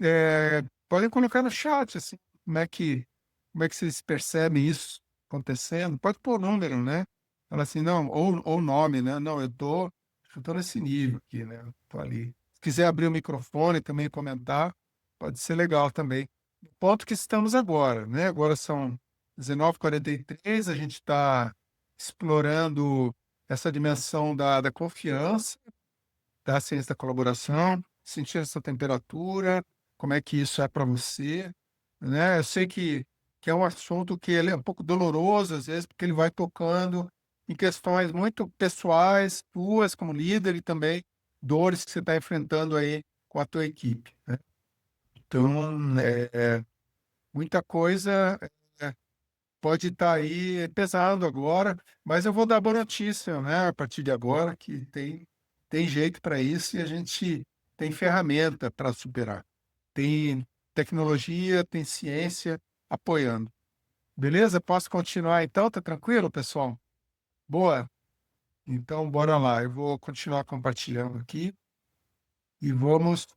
podem colocar no chat, assim, como é que vocês percebem isso acontecendo. Pode pôr número, né? Fala assim, não, ou nome, né? Não, eu tô nesse nível aqui, né? Eu tô ali. Se quiser abrir o microfone e também comentar, pode ser legal também. No ponto que estamos agora, né? Agora são 19h43, a gente está explorando essa dimensão da confiança, da ciência da colaboração, sentir essa temperatura, como é que isso é para você, né? Eu sei que é um assunto que ele é um pouco doloroso, às vezes, porque ele vai tocando em questões muito pessoais, tuas como líder, e também dores que você está enfrentando aí com a tua equipe, né? Então, muita coisa pode estar aí pesado agora, mas eu vou dar boa notícia, né, a partir de agora, que tem jeito para isso, e a gente tem ferramenta para superar. Tem tecnologia, tem ciência apoiando. Beleza? Posso continuar então? Tá tranquilo, pessoal? Boa. Então, bora lá. Eu vou continuar compartilhando aqui e vamos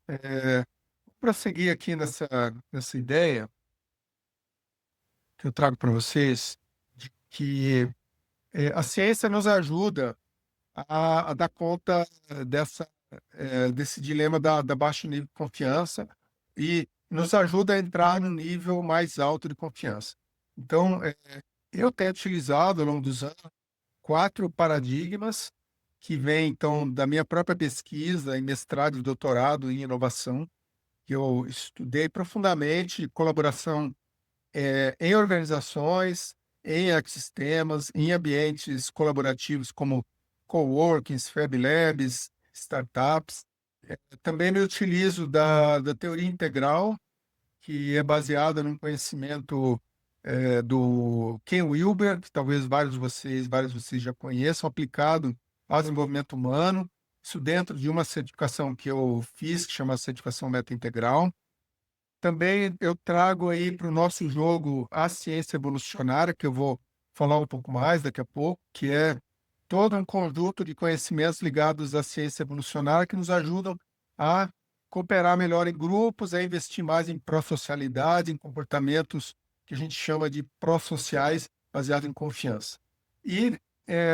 prosseguir aqui nessa ideia que eu trago para vocês, de que a ciência nos ajuda a dar conta desse dilema da baixo nível de confiança, e nos ajuda a entrar no nível mais alto de confiança. Então, eu tenho utilizado ao longo dos anos 4 paradigmas que vêm, então, da minha própria pesquisa em mestrado e doutorado em inovação, que eu estudei profundamente colaboração em organizações, em ecossistemas, em ambientes colaborativos como coworkings, fab labs, startups. Também me utilizo da teoria integral, que é baseada num conhecimento, do Ken Wilber, que talvez vários de vocês já conheçam, aplicado ao desenvolvimento humano. Isso dentro de uma certificação que eu fiz, que chama Certificação Meta Integral. Também eu trago aí para o nosso jogo a ciência evolucionária, que eu vou falar um pouco mais daqui a pouco, que é todo um conjunto de conhecimentos ligados à ciência evolucionária que nos ajudam a cooperar melhor em grupos, a investir mais em pró-socialidade, em comportamentos que a gente chama de pró-sociais, baseado em confiança. E,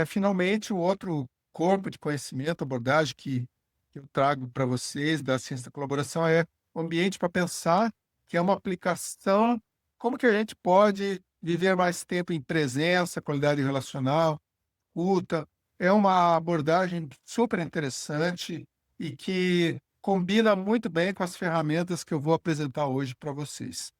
finalmente, o outro corpo de conhecimento, abordagem que eu trago para vocês da ciência da colaboração é o ambiente para pensar, que é uma aplicação, como que a gente pode viver mais tempo em presença, qualidade relacional, escuta. É uma abordagem super interessante e que combina muito bem com as ferramentas que eu vou apresentar hoje para vocês.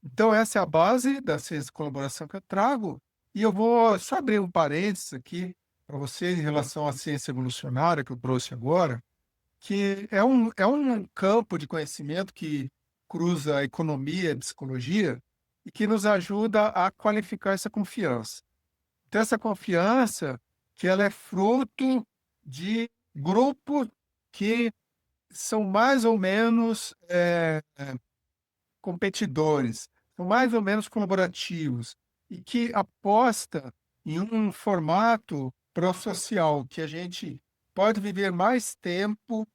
Então essa é a base da ciência de colaboração que eu trago, e eu vou só abrir um parênteses aqui para vocês em relação à ciência evolucionária que eu trouxe agora, que é um campo de conhecimento que cruza a economia e a psicologia e que nos ajuda a qualificar essa confiança. Então essa confiança, que ela é fruto de grupos que são mais ou menos, competidores, são mais ou menos colaborativos e que aposta em um formato pró-social, que a gente pode viver mais tempo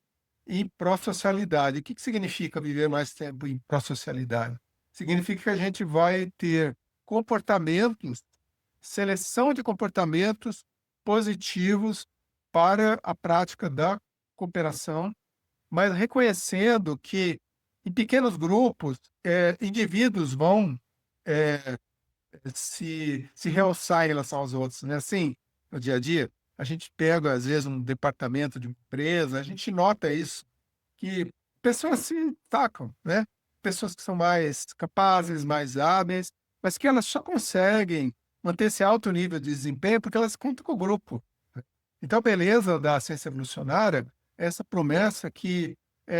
em pró-socialidade. O que significa viver mais tempo em pró-socialidade? Significa que a gente vai ter comportamentos, seleção de comportamentos positivos para a prática da cooperação, mas reconhecendo que em pequenos grupos, indivíduos vão, eh, se realçar em relação aos outros, né, assim, no dia a dia, a gente pega, às vezes, um departamento de uma empresa, a gente nota isso, que pessoas se destacam, né, pessoas que são mais capazes, mais hábeis, mas que elas só conseguem manter esse alto nível de desempenho porque elas contam com o grupo. Então a beleza da ciência evolucionária é essa promessa que,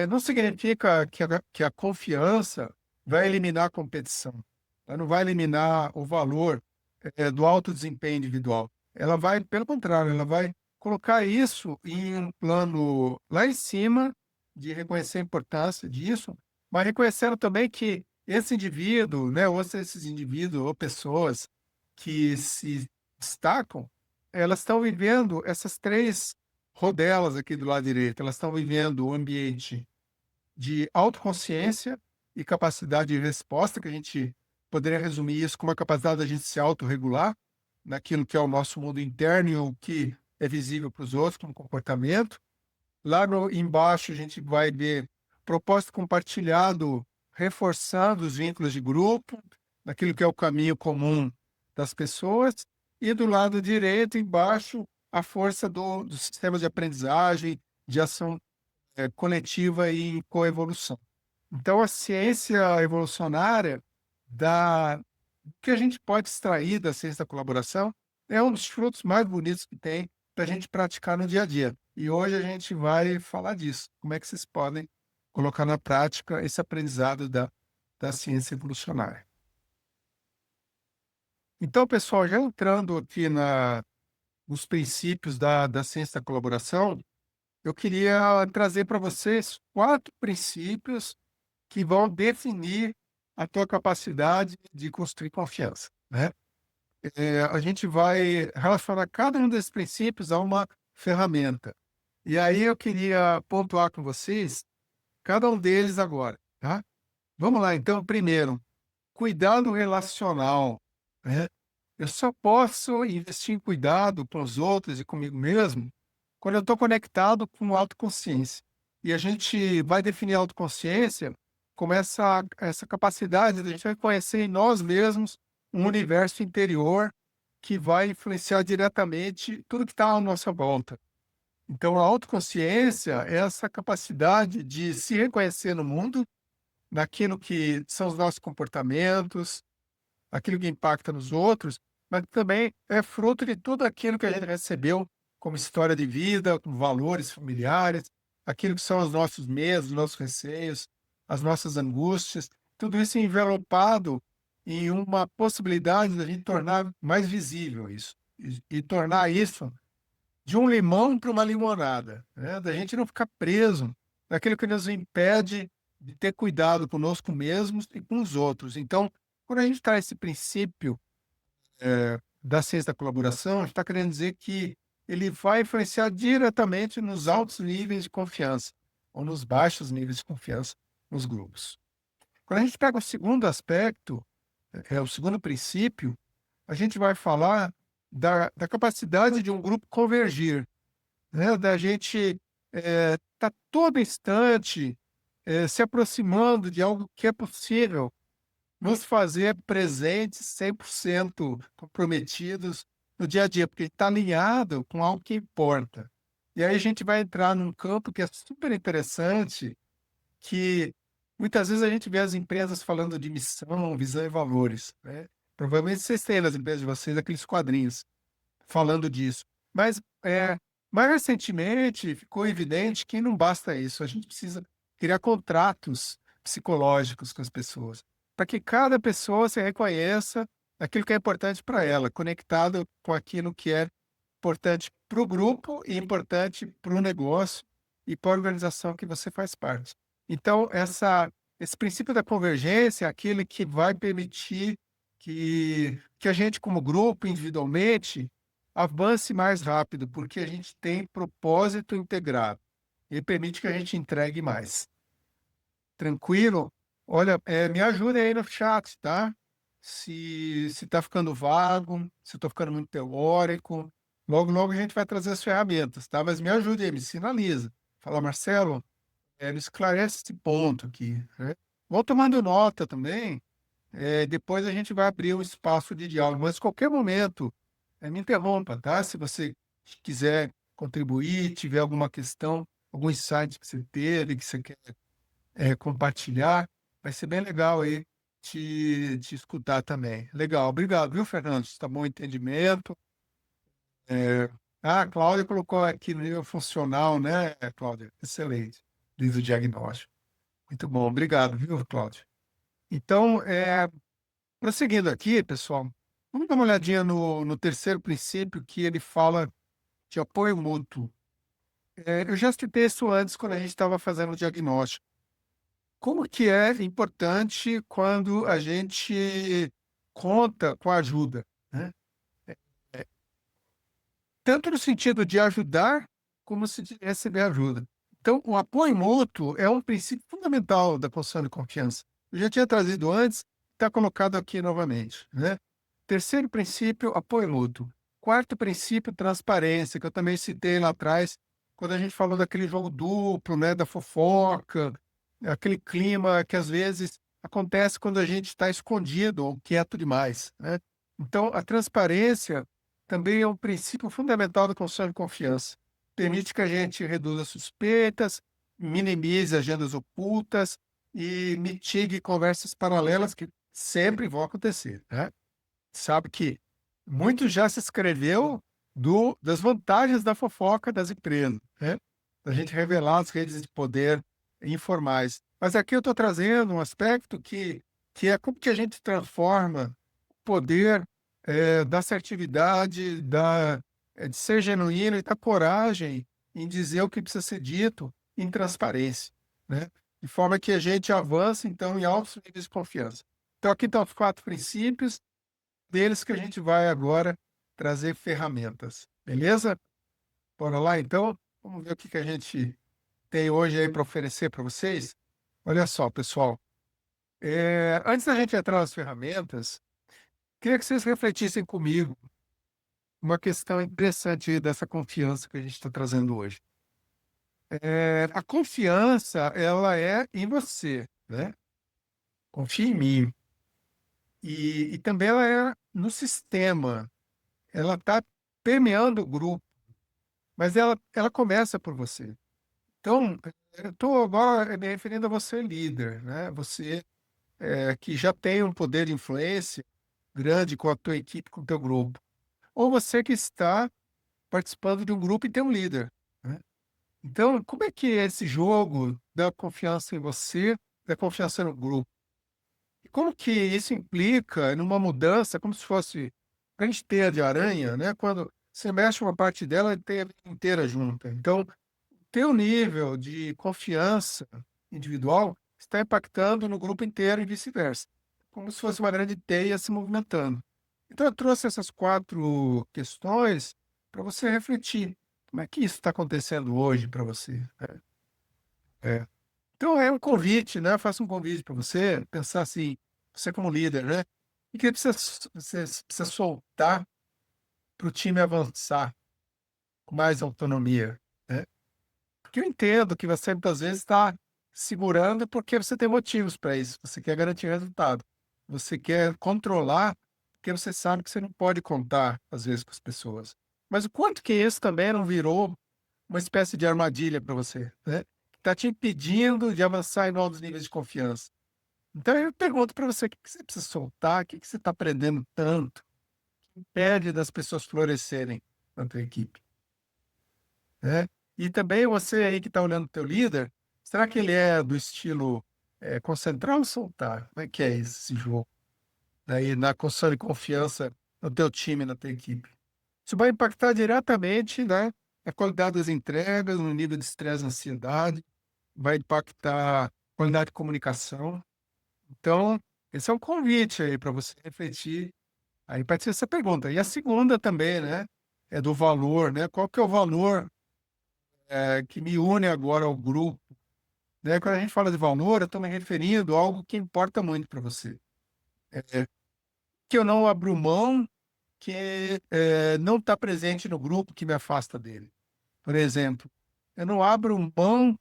não significa que a confiança vai eliminar a competição, ela não vai eliminar o valor, do alto desempenho individual. Ela vai, pelo contrário, ela vai colocar isso em um plano lá em cima, de reconhecer a importância disso, mas reconhecendo também que esse indivíduo, né, ou esses indivíduos ou pessoas que se destacam, elas estão vivendo essas 3 rodelas aqui do lado direito, elas estão vivendo o ambiente de autoconsciência e capacidade de resposta, que a gente poderia resumir isso como a capacidade da gente se autorregular naquilo que é o nosso mundo interno e o que é visível para os outros como comportamento. Lá embaixo a gente vai ver propósito compartilhado, reforçando os vínculos de grupo, naquilo que é o caminho comum das pessoas, e do lado direito, embaixo, a força do sistema de aprendizagem, de ação, coletiva e coevolução. Então a ciência evolucionária da o que a gente pode extrair da ciência da colaboração é um dos frutos mais bonitos que tem para a gente praticar no dia a dia. E hoje a gente vai falar disso. Como é que vocês podem colocar na prática esse aprendizado da ciência evolucionária. Então, pessoal, já entrando aqui nos princípios da ciência da colaboração, eu queria trazer para vocês 4 princípios que vão definir a tua capacidade de construir confiança, né? A gente vai relacionar cada um desses princípios a uma ferramenta. E aí eu queria pontuar com vocês cada um deles agora, tá? Vamos lá, então, primeiro, cuidado relacional, né? Eu só posso investir em cuidado com os outros e comigo mesmo quando eu estou conectado com autoconsciência. E a gente vai definir a autoconsciência como essa capacidade de a gente reconhecer em nós mesmos um universo interior que vai influenciar diretamente tudo que está à nossa volta. Então, a autoconsciência é essa capacidade de se reconhecer no mundo, naquilo que são os nossos comportamentos, aquilo que impacta nos outros, mas também é fruto de tudo aquilo que a gente recebeu como história de vida, como valores familiares, aquilo que são os nossos medos, os nossos receios, as nossas angústias. tudo isso envelopado em uma possibilidade da gente tornar mais visível isso, e tornar isso de um limão para uma limonada, né? Da gente não ficar preso naquilo que nos impede de ter cuidado conosco mesmos e com os outros. Então, quando a gente traz esse princípio da ciência da colaboração, a gente está querendo dizer que ele vai influenciar diretamente nos altos níveis de confiança ou nos baixos níveis de confiança nos grupos. Quando a gente pega o segundo aspecto, o segundo princípio, a gente vai falar da capacidade de um grupo convergir, né? Da gente tá todo instante se aproximando de algo que é possível, nos fazer presentes, 100% comprometidos no dia a dia, porque está alinhado com algo que importa. E aí a gente vai entrar num campo que é super interessante, que muitas vezes a gente vê as empresas falando de missão, visão e valores, né? Provavelmente vocês têm nas empresas de vocês aqueles quadrinhos falando disso. Mas, mais recentemente ficou evidente que não basta isso, a gente precisa criar contratos psicológicos com as pessoas, para que cada pessoa se reconheça aquilo que é importante para ela, conectado com aquilo que é importante para o grupo e importante para o negócio e para a organização que você faz parte. Então, esse princípio da convergência é aquele que vai permitir que a gente, como grupo, individualmente, avance mais rápido, porque a gente tem propósito integrado e permite que a gente entregue mais. Tranquilo? Olha, me ajuda aí no chat, tá? Se tá ficando vago, se eu tô ficando muito teórico, logo, logo a gente vai trazer as ferramentas, tá? Mas me ajude aí, me sinaliza. Fala, Marcelo, me esclarece esse ponto aqui, né? Vou tomando nota também, depois a gente vai abrir um espaço de diálogo, mas qualquer momento, me interrompa, tá? Se você quiser contribuir, tiver alguma questão, algum insight que você teve, que você quer compartilhar, vai ser bem legal aí te escutar também. Legal, obrigado, viu, Fernando? Está bom entendimento. A Cláudia colocou aqui no nível funcional, né, Cláudia? Excelente. Diz o diagnóstico. Muito bom, obrigado, viu, Cláudia? Então, prosseguindo aqui, pessoal, vamos dar uma olhadinha no terceiro princípio, que ele fala de apoio mútuo. Eu já citei isso antes, quando a gente estava fazendo o diagnóstico. Como que é importante quando a gente conta com a ajuda, né? É, tanto no sentido de ajudar, como se de receber ajuda. Então, o apoio mútuo é um princípio fundamental da construção de confiança. Eu já tinha trazido antes, está colocado aqui novamente, né? Terceiro princípio, apoio mútuo. Quarto princípio, transparência, que eu também citei lá atrás, quando a gente falou daquele jogo duplo, né, da fofoca, aquele clima que às vezes acontece quando a gente está escondido ou quieto demais, né? Então, a transparência também é um princípio fundamental da construção de confiança. Permite que a gente reduza suspeitas, minimize agendas ocultas e mitigue conversas paralelas que sempre vão acontecer, né? Sabe que muito já se escreveu das vantagens da fofoca das empresas, né? Da gente revelar as redes de poder informais. Mas aqui eu estou trazendo um aspecto que é como que a gente transforma o poder da assertividade, de ser genuíno e da coragem em dizer o que precisa ser dito em transparência, né? De forma que a gente avance, então, em altos níveis de confiança. Então, aqui estão os 4 princípios deles que a gente vai agora trazer ferramentas, beleza? Bora lá, então? Vamos ver o que a gente tem hoje aí para oferecer para vocês. Olha só, pessoal. Antes da gente entrar nas ferramentas, queria que vocês refletissem comigo uma questão interessante dessa confiança que a gente está trazendo hoje. A confiança, ela é em você, né? Confia em mim. E também ela é no sistema. Ela está permeando o grupo, mas ela começa por você. Então, eu estou agora me referindo a você, líder, né? Você que já tem um poder de influência grande com a tua equipe, com o teu grupo. Ou você que está participando de um grupo e tem um líder, né? Então, como é que é esse jogo da confiança em você, da confiança no grupo? E como que isso implica numa mudança, como se fosse grande teia de aranha, né, quando você mexe uma parte dela, a teia inteira junta. Então, teu nível de confiança individual está impactando no grupo inteiro e vice-versa, como se fosse uma grande teia se movimentando. Então eu trouxe essas 4 questões para você refletir. Como é que isso está acontecendo hoje para você, né? É. Então é um convite, né, eu faço um convite para você pensar assim, você como líder, né, o que você precisa soltar para o time avançar com mais autonomia, né? Porque eu entendo que você muitas vezes está segurando, porque você tem motivos para isso, você quer garantir resultado. Você quer controlar, porque você sabe que você não pode contar, às vezes, com as pessoas. Mas o quanto que isso também não virou uma espécie de armadilha para você, né, que está te impedindo de avançar em novos níveis de confiança. Então eu pergunto para você, o que que você precisa soltar, o que que você está aprendendo tanto, que impede das pessoas florescerem na tua equipe? Né. E também você aí que está olhando o teu líder, será que ele é do estilo, concentrar ou soltar? Como é que é esse jogo? Aí na construção de confiança no teu time, na tua equipe. Isso vai impactar diretamente, né, a qualidade das entregas, no nível de estresse e ansiedade, vai impactar a qualidade de comunicação. Então, esse é um convite aí para você refletir aí para essa pergunta. E a segunda também, né, é do valor, né, qual que é o valor que me une agora ao grupo, né? Quando a gente fala de valor, eu estou me referindo a algo que importa muito para você, que eu não abro mão, que não está presente no grupo, que me afasta dele. Por exemplo, eu não abro mão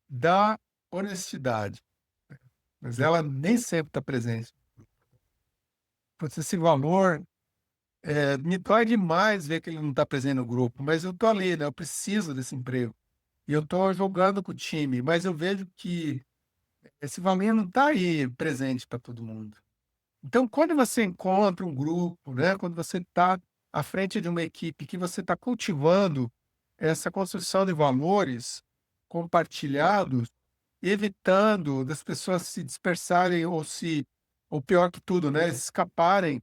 da honestidade, mas ela nem sempre está presente. Pois esse valor me dói demais ver que ele não está presente no grupo, mas eu estou ali, né? Eu preciso desse emprego. E eu estou jogando com o time, mas eu vejo que esse valor não está aí presente para todo mundo. Então, quando você encontra um grupo, né, quando você está à frente de uma equipe que você está cultivando essa construção de valores compartilhados, evitando das pessoas se dispersarem ou pior que tudo, né, escaparem,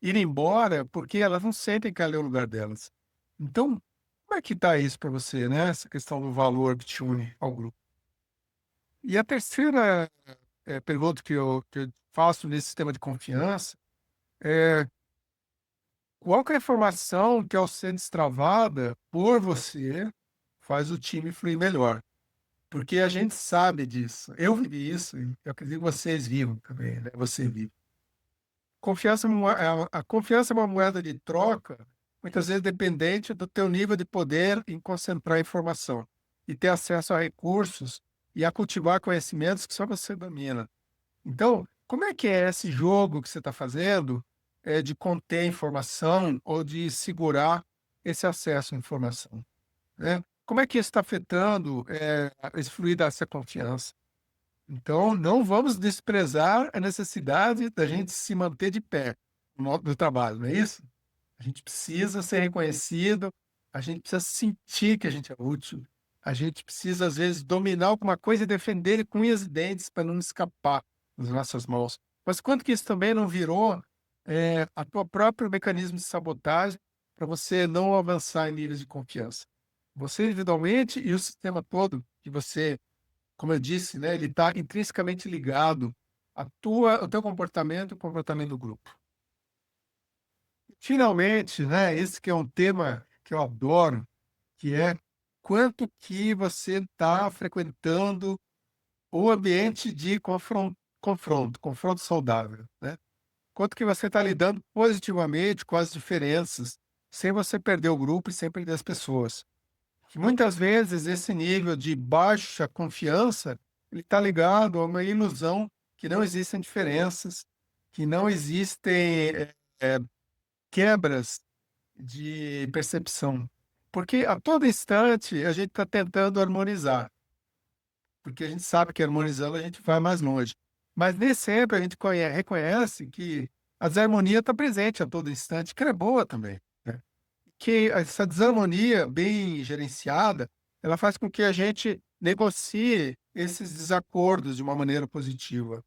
ir embora, porque elas não sentem que ali é o lugar delas. Então, como é que está isso para você, né, essa questão do valor que te une ao grupo? E a terceira pergunta que eu faço nesse sistema de confiança é: qual que é a informação que, ao ser destravada por você, faz o time fluir melhor? Porque a gente sabe disso. Eu vivi isso e eu acredito que vocês vivam também, né, você vive. Confiança é uma a confiança é uma moeda de troca, muitas vezes dependente do teu nível de poder em concentrar informação, e ter acesso a recursos, e a cultivar conhecimentos que só você domina. Então, como é que é esse jogo que você está fazendo, de conter informação ou de segurar esse acesso à informação, né? Como é que isso está afetando, esse fluir dessa confiança? Então, não vamos desprezar a necessidade da gente se manter de pé no trabalho, não é isso? A gente precisa ser reconhecido, a gente precisa sentir que a gente é útil, a gente precisa, às vezes, dominar alguma coisa e defender ele com unhas e dentes para não escapar das nossas mãos. Mas quanto que isso também não virou a tua próprio mecanismo de sabotagem para você não avançar em níveis de confiança? Você individualmente e o sistema todo que você, como eu disse, né, ele está intrinsecamente ligado ao teu comportamento e o comportamento do grupo. Finalmente, né, esse que é um tema que eu adoro, que é quanto que você está frequentando o ambiente de confronto saudável, né? Quanto que você está lidando positivamente com as diferenças, sem você perder o grupo e sem perder as pessoas. Que muitas vezes esse nível de baixa confiança, ele está ligado a uma ilusão que não existem diferenças, que não existem eh, quebras de percepção. Porque a todo instante a gente está tentando harmonizar, porque a gente sabe que harmonizando a gente vai mais longe. Mas nem sempre a gente reconhece que a desarmonia está presente a todo instante, que ela é boa também, né? Que essa desarmonia bem gerenciada, ela faz com que a gente negocie esses desacordos de uma maneira positiva.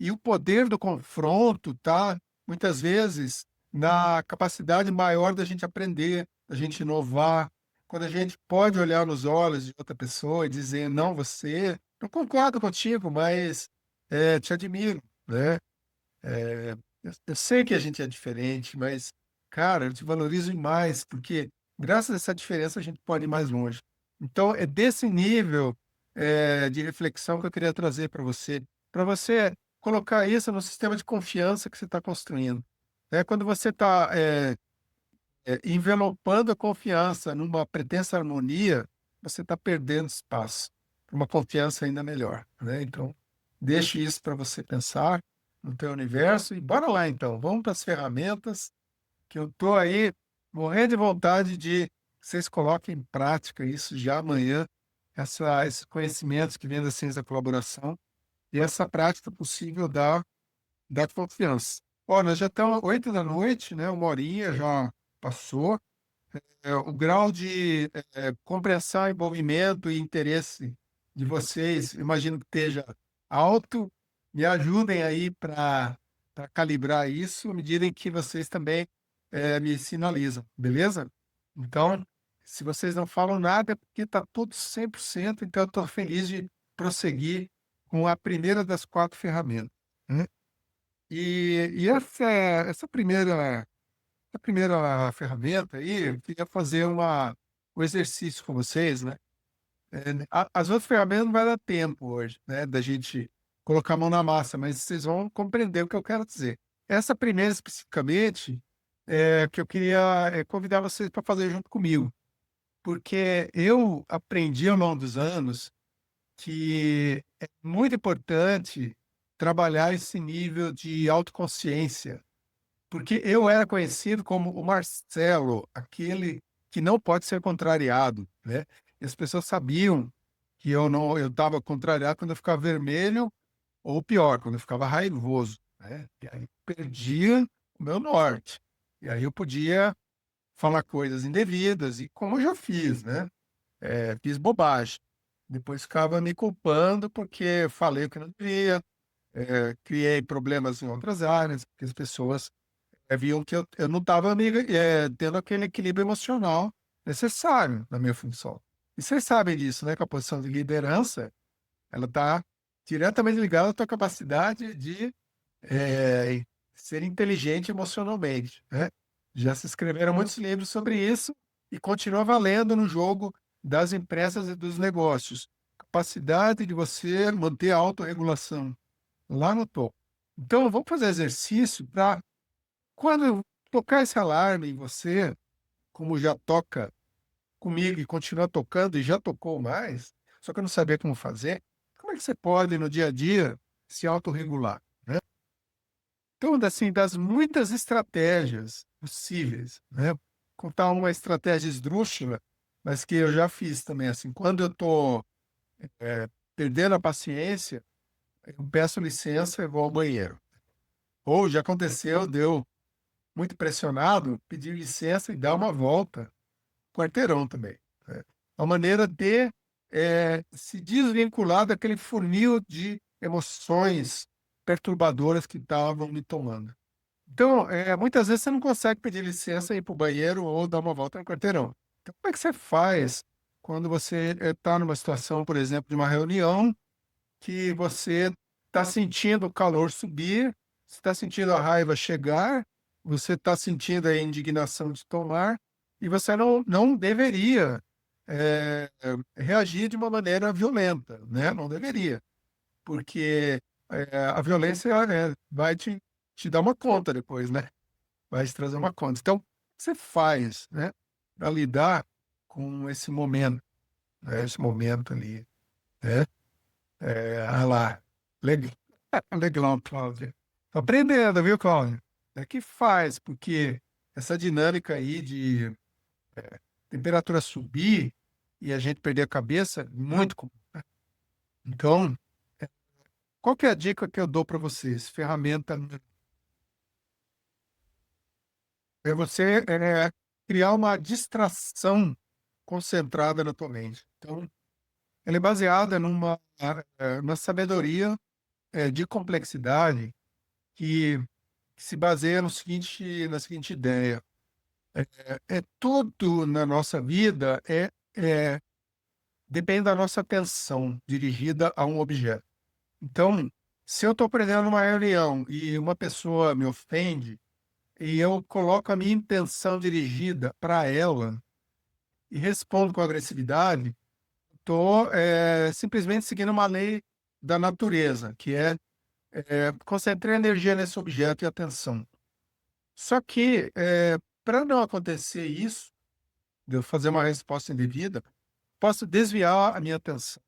E o poder do confronto tá, muitas vezes, na capacidade maior da gente aprender, da gente inovar, quando a gente pode olhar nos olhos de outra pessoa e dizer: "Não, você não concordo contigo, mas, te admiro", né. Eu sei que a gente é diferente, mas, cara, eu te valorizo demais, porque graças a essa diferença a gente pode ir mais longe. Então é desse nível, de reflexão que eu queria trazer para você colocar isso no sistema de confiança que você está construindo. Quando você está, envelopando a confiança numa pretensa harmonia, você está perdendo espaço para uma confiança ainda melhor, né. Então, deixe isso para você pensar no teu universo e bora lá então, vamos para as ferramentas, que eu tô aí morrendo de vontade de que vocês coloquem em prática isso já amanhã, esses conhecimentos que vêm da ciência da colaboração e essa prática possível da confiança. Ó, nós já estamos 20h, né, 1 horinha já passou. O grau de, compreensão, envolvimento e interesse de vocês, imagino que esteja alto. Me ajudem aí para calibrar isso, à medida em que vocês também, me sinalizam, beleza? Então, se vocês não falam nada, é porque está tudo 100%, então eu estou feliz de prosseguir com a primeira das 4 ferramentas, né. E essa primeira ferramenta aí, eu queria fazer um exercício com vocês, né. As outras ferramentas não vai dar tempo hoje, né, da gente colocar a mão na massa, mas vocês vão compreender o que eu quero dizer. Essa primeira especificamente, que eu queria, convidar vocês para fazer junto comigo, porque eu aprendi ao longo dos anos que é muito importante trabalhar esse nível de autoconsciência, porque eu era conhecido como o Marcelo, aquele que não pode ser contrariado, né. E as pessoas sabiam que eu estava contrariado quando eu ficava vermelho, ou pior, quando eu ficava raivoso, né. E aí perdia o meu norte. E aí eu podia falar coisas indevidas e como eu já fiz, né, fiz bobagem. Depois ficava me culpando porque falei o que não devia, criei problemas em outras áreas, porque as pessoas viam que eu não estava tendo aquele equilíbrio emocional necessário na minha função. E vocês sabem disso, né, que a posição de liderança, ela está diretamente ligada à tua capacidade de, eh, ser inteligente emocionalmente, né. Já se escreveram muitos livros sobre isso e continua valendo no jogo das empresas e dos negócios. Capacidade de você manter a autorregulação lá no topo. Então vamos fazer exercício para quando tocar esse alarme em você, como já toca comigo e continua tocando e já tocou mais, só que eu não sabia como fazer, como é que você pode no dia a dia se autorregular, né? Então, assim, das muitas estratégias possíveis, né, contar uma estratégia esdrúxula, mas que eu já fiz também, assim, quando eu tô, perdendo a paciência, eu peço licença e vou ao banheiro. Ou já aconteceu deu muito pressionado, pedir licença e dar uma volta, quarteirão também, né. Uma maneira de, se desvincular daquele funil de emoções perturbadoras que estavam me tomando. Então, muitas vezes você não consegue pedir licença e ir para o banheiro ou dar uma volta no quarteirão. Então como é que você faz quando você, está numa situação, por exemplo, de uma reunião que você está sentindo o calor subir, você está sentindo a raiva chegar, você está sentindo a indignação de tomar, e você não deveria, reagir de uma maneira violenta, né, não deveria, porque, a violência, vai te dar uma conta depois, né, vai te trazer uma conta. Então, o que você faz, né, pra lidar com esse momento, né, esse momento ali, né? Lá, legal. Legal, Cláudia. Tô aprendendo, viu, Cláudia? É que faz, porque essa dinâmica aí de temperatura subir e a gente perder a cabeça, muito comum. Então, qual que é a dica que eu dou para vocês? Ferramenta é você, criar uma distração concentrada na tua mente. Então, ela é baseada numa sabedoria de complexidade que se baseia na seguinte ideia: tudo na nossa vida depende da nossa atenção dirigida a um objeto. Então, se eu estou aprendendo numa reunião e uma pessoa me ofende, e eu coloco a minha intenção dirigida para ela e respondo com agressividade, estou simplesmente seguindo uma lei da natureza, que concentrar energia nesse objeto e atenção. Só que, para não acontecer isso, de eu fazer uma resposta indevida, posso desviar a minha atenção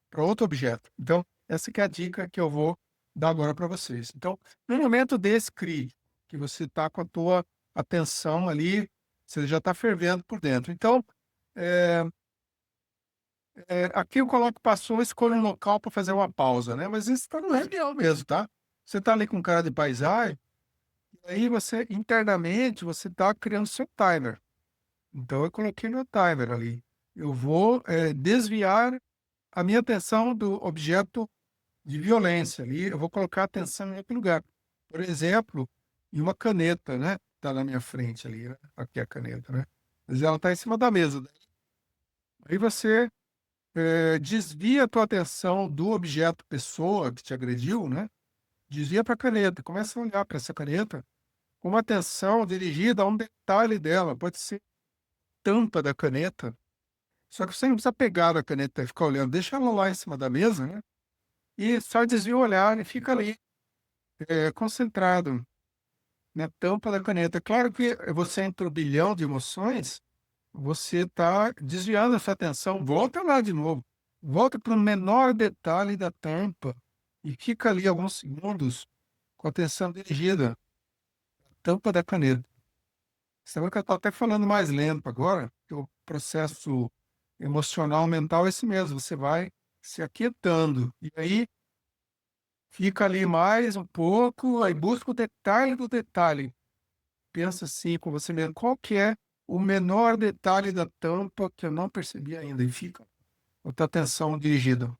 para outro objeto. Então, essa que é a dica que eu vou dar agora para vocês. Então, no momento desse crítico, que você está com a tua atenção ali, você já está fervendo por dentro. Então, é, aqui eu coloco passou, escolha um local para fazer uma pausa, né? Mas isso está no real mesmo, tá? Você está ali com cara de paisagem, e aí você, internamente, você está criando seu timer. Então, eu coloquei meu timer ali. Eu vou desviar a minha atenção do objeto de violência ali, eu vou colocar a atenção em outro lugar. Por exemplo, em uma caneta, né? Está na minha frente ali, né? Aqui a caneta, né? Mas ela está em cima da mesa. Aí você desvia a tua atenção do objeto pessoa que te agrediu, né? Desvia para a caneta, começa a olhar para essa caneta com uma atenção dirigida a um detalhe dela. Pode ser tampa da caneta. Só que você não precisa pegar a caneta e ficar olhando, deixa ela lá em cima da mesa, né? E só desvia o olhar e fica ali, concentrado na tampa da caneta. Claro que você, em um turbilhão de emoções, você está desviando essa atenção. Volta lá de novo. Volta para o menor detalhe da tampa e fica ali alguns segundos com a atenção dirigida à tampa da caneta. Você vai que eu estou até falando mais lento agora, porque o processo emocional mental é esse mesmo. Você vai se aquietando. E aí fica ali mais um pouco, aí busca o detalhe do detalhe. Pensa assim com você mesmo, qual que é o menor detalhe da tampa que eu não percebi ainda? E fica a tua atenção dirigida.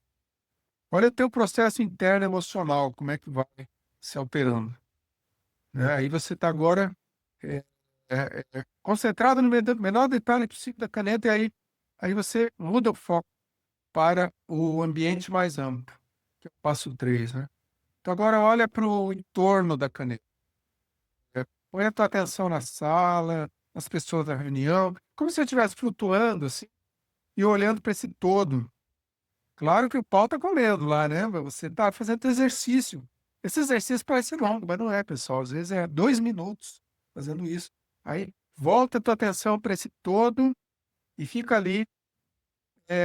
Olha o teu processo interno emocional, como é que vai se alterando, né? Aí você está agora é, concentrado no menor detalhe possível da caneta, e aí você muda o foco para o ambiente mais amplo, que é o passo 3, né? Então agora olha para o entorno da caneta. Põe a tua atenção na sala, nas pessoas da reunião, como se eu estivesse flutuando assim e olhando para esse todo. Claro que o pau tá comendo lá, né? Você tá fazendo exercício. Esse exercício parece longo, mas não é, pessoal. Às vezes é 2 minutos fazendo isso. Aí volta a tua atenção para esse todo e fica ali,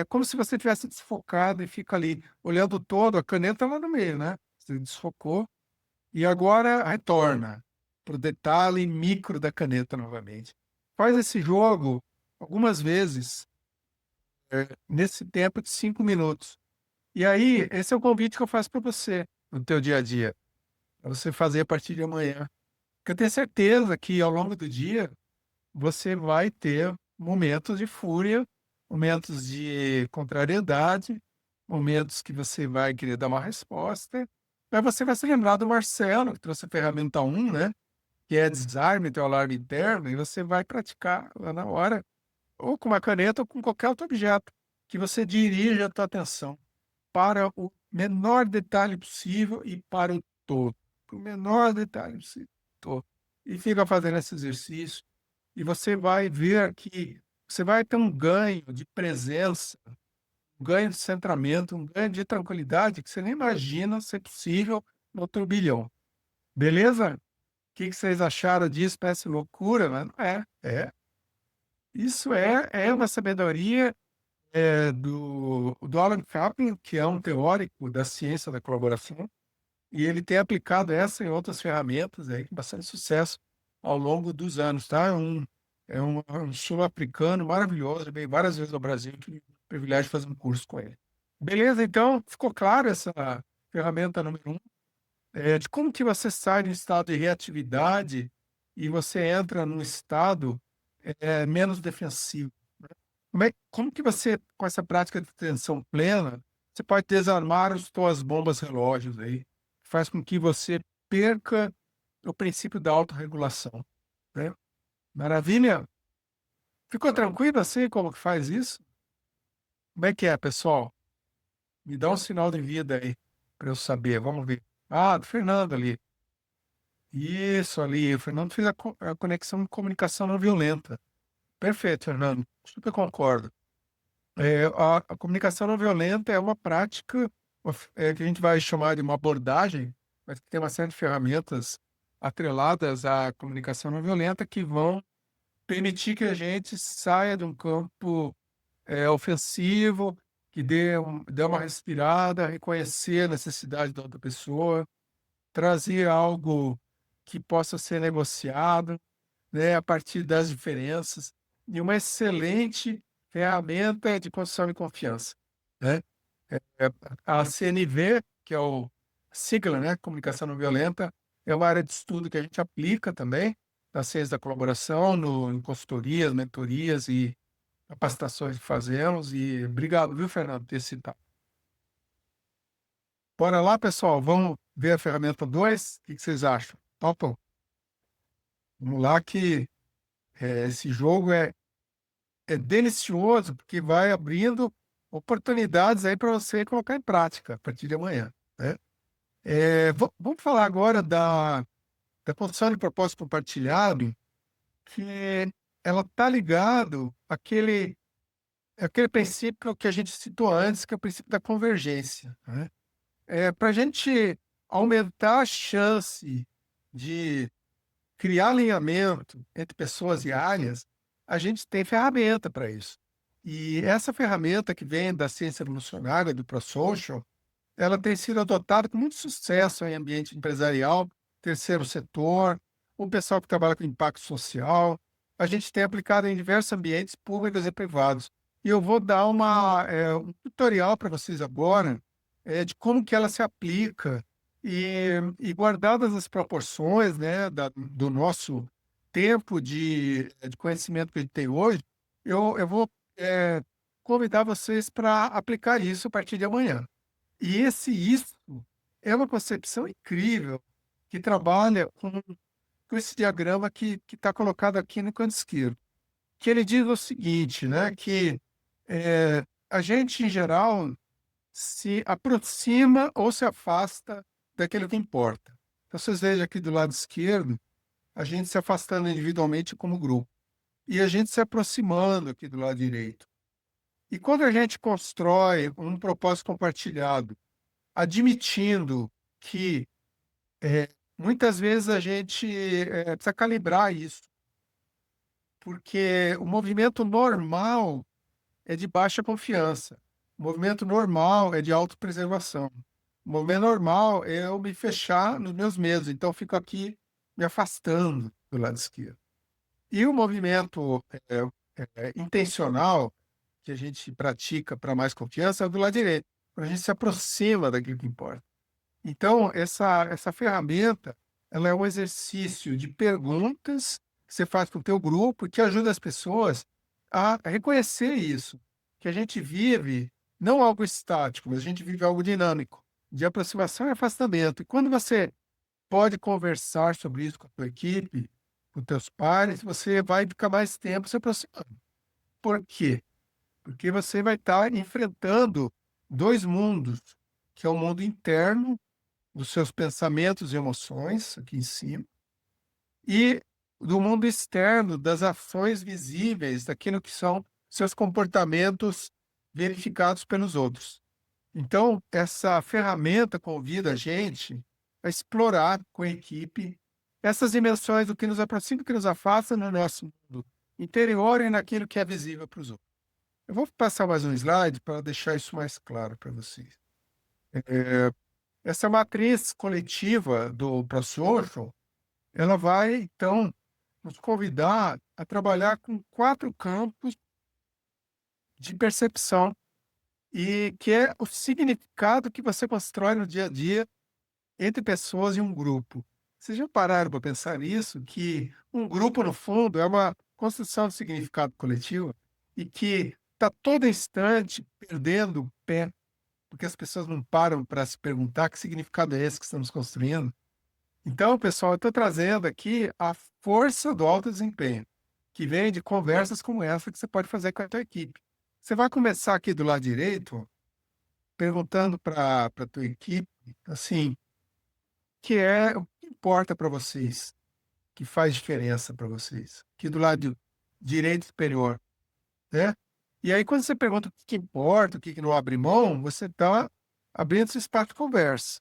como se você tivesse desfocado e fica ali olhando o todo, a caneta lá no meio, né? Você desfocou e agora retorna para o detalhe micro da caneta novamente. Faz esse jogo algumas vezes, nesse tempo de 5 minutos. E aí, esse é o convite que eu faço para você no teu dia a dia, para você fazer a partir de amanhã. Porque eu tenho certeza que ao longo do dia você vai ter momentos de fúria, momentos de contrariedade, momentos que você vai querer dar uma resposta, mas você vai se lembrar do Marcelo, que trouxe a ferramenta 1, né? Que é desarme teu alarme interno, e você vai praticar lá na hora, ou com uma caneta ou com qualquer outro objeto, que você dirige a tua atenção para o menor detalhe possível e para o todo. O menor detalhe possível. Todo. E fica fazendo esse exercício, e você vai ver que você vai ter um ganho de presença, um ganho de centramento, um ganho de tranquilidade que você nem imagina ser possível no turbilhão. Beleza? O que vocês acharam disso? Parece loucura, mas não é. Isso é uma sabedoria do Alan Kaplan, que é um teórico da ciência da colaboração, e ele tem aplicado essa e outras ferramentas aí com bastante sucesso ao longo dos anos, tá? Um sul-africano maravilhoso, veio várias vezes ao Brasil, tive o privilégio de fazer um curso com ele. Beleza, então, ficou claro essa ferramenta número 1, de como que você sai de um estado de reatividade e você entra num estado menos defensivo. Como que você, com essa prática de atenção plena, você pode desarmar as tuas bombas relógios aí? faz com que você perca o princípio da autorregulação, né. Maravilha? Ficou tranquilo assim como que faz isso? Como é que é, pessoal? Me dá um sinal de vida aí, para eu saber, vamos ver. Ah, do Fernando ali. Isso, ali, o Fernando fez a conexão de comunicação não violenta. Perfeito, Fernando, super concordo. A comunicação não violenta é uma prática, que a gente vai chamar de uma abordagem, mas que tem uma série de ferramentas atreladas à comunicação não violenta que vão permitir que a gente saia de um campo, ofensivo, que dê uma respirada, reconhecer a necessidade da outra pessoa, trazer algo que possa ser negociado, né, a partir das diferenças, e uma excelente ferramenta de construção de confiança, né. Eh, a CNV, que é o sigla, né, Comunicação Não Violenta, é uma área de estudo que a gente aplica também na ciência da colaboração, no em consultorias, mentorias e capacitações que fazemos. E obrigado, viu, Fernando, por ter citado. Bora lá, pessoal, vamos ver a ferramenta 2. O que que vocês acham? Topam? Vamos lá que, esse jogo é delicioso, porque vai abrindo oportunidades aí para você colocar em prática a partir de amanhã, né. Vamos falar agora da construção de propósito compartilhado, que ela está ligado àquele princípio que a gente citou antes, que é o princípio da convergência, né. Pra gente aumentar a chance de criar alinhamento entre pessoas e áreas, a gente tem ferramenta para isso. E essa ferramenta que vem da ciência evolucionária, do ProSocial, ela tem sido adotada com muito sucesso em ambiente empresarial, terceiro setor, o pessoal que trabalha com impacto social. A gente tem aplicado em diversos ambientes públicos e privados. E eu vou dar um tutorial para vocês agora, de como que ela se aplica e guardadas as proporções, né, do nosso tempo de conhecimento que a gente tem hoje, eu vou convidar vocês para aplicar isso a partir de amanhã. E isso é uma concepção incrível que trabalha com esse diagrama que está colocado aqui no canto esquerdo, que ele diz o seguinte, né, que, a gente em geral se aproxima ou se afasta daquilo que importa. Então vocês vejam aqui do lado esquerdo, a gente se afastando individualmente como grupo, e a gente se aproximando aqui do lado direito. E quando a gente constrói um propósito compartilhado, admitindo que, muitas vezes a gente, precisa calibrar isso, porque o movimento normal é de baixa confiança, o movimento normal é de autopreservação, o movimento normal é eu me fechar nos meus medos, então eu fico aqui me afastando do lado esquerdo. E o movimento, intencional, que a gente pratica para mais confiança, é do lado direito, quando a gente se aproxima daquilo que importa. Então, essa ferramenta, ela é um exercício de perguntas que você faz para o teu grupo, que ajuda as pessoas a reconhecer isso, que a gente vive não algo estático, mas a gente vive algo dinâmico, de aproximação e afastamento. E quando você pode conversar sobre isso com a tua equipe, com teus pares, você vai ficar mais tempo se aproximando. Por quê? Porque você vai estar enfrentando 2 mundos, que é o mundo interno dos seus pensamentos e emoções, aqui em cima, e do mundo externo, das ações visíveis, daquilo que são seus comportamentos verificados pelos outros. Então, essa ferramenta convida a gente a explorar com a equipe essas dimensões do que nos aproxima e do que nos afasta no nosso mundo interior e naquilo que é visível para os outros. Eu vou passar mais um slide para deixar isso mais claro para vocês. Essa matriz coletiva do ProSocial, ela vai, então, nos convidar a trabalhar com 4 campos de percepção, e que é o significado que você constrói no dia a dia entre pessoas em um grupo. Vocês já pararam para pensar nisso? Que um grupo, no fundo, é uma construção de significado coletivo e que está todo instante perdendo o pé, porque as pessoas não param para se perguntar que significado é esse que estamos construindo. Então, pessoal, eu estou trazendo aqui a força do alto desempenho, que vem de conversas como essa que você pode fazer com a tua equipe. Você vai começar aqui do lado direito, perguntando para a tua equipe, assim, o que importa para vocês, que faz diferença para vocês, aqui do lado direito superior, né? E aí, quando você pergunta o que importa, o que não abre mão, você está abrindo esse espaço de conversa,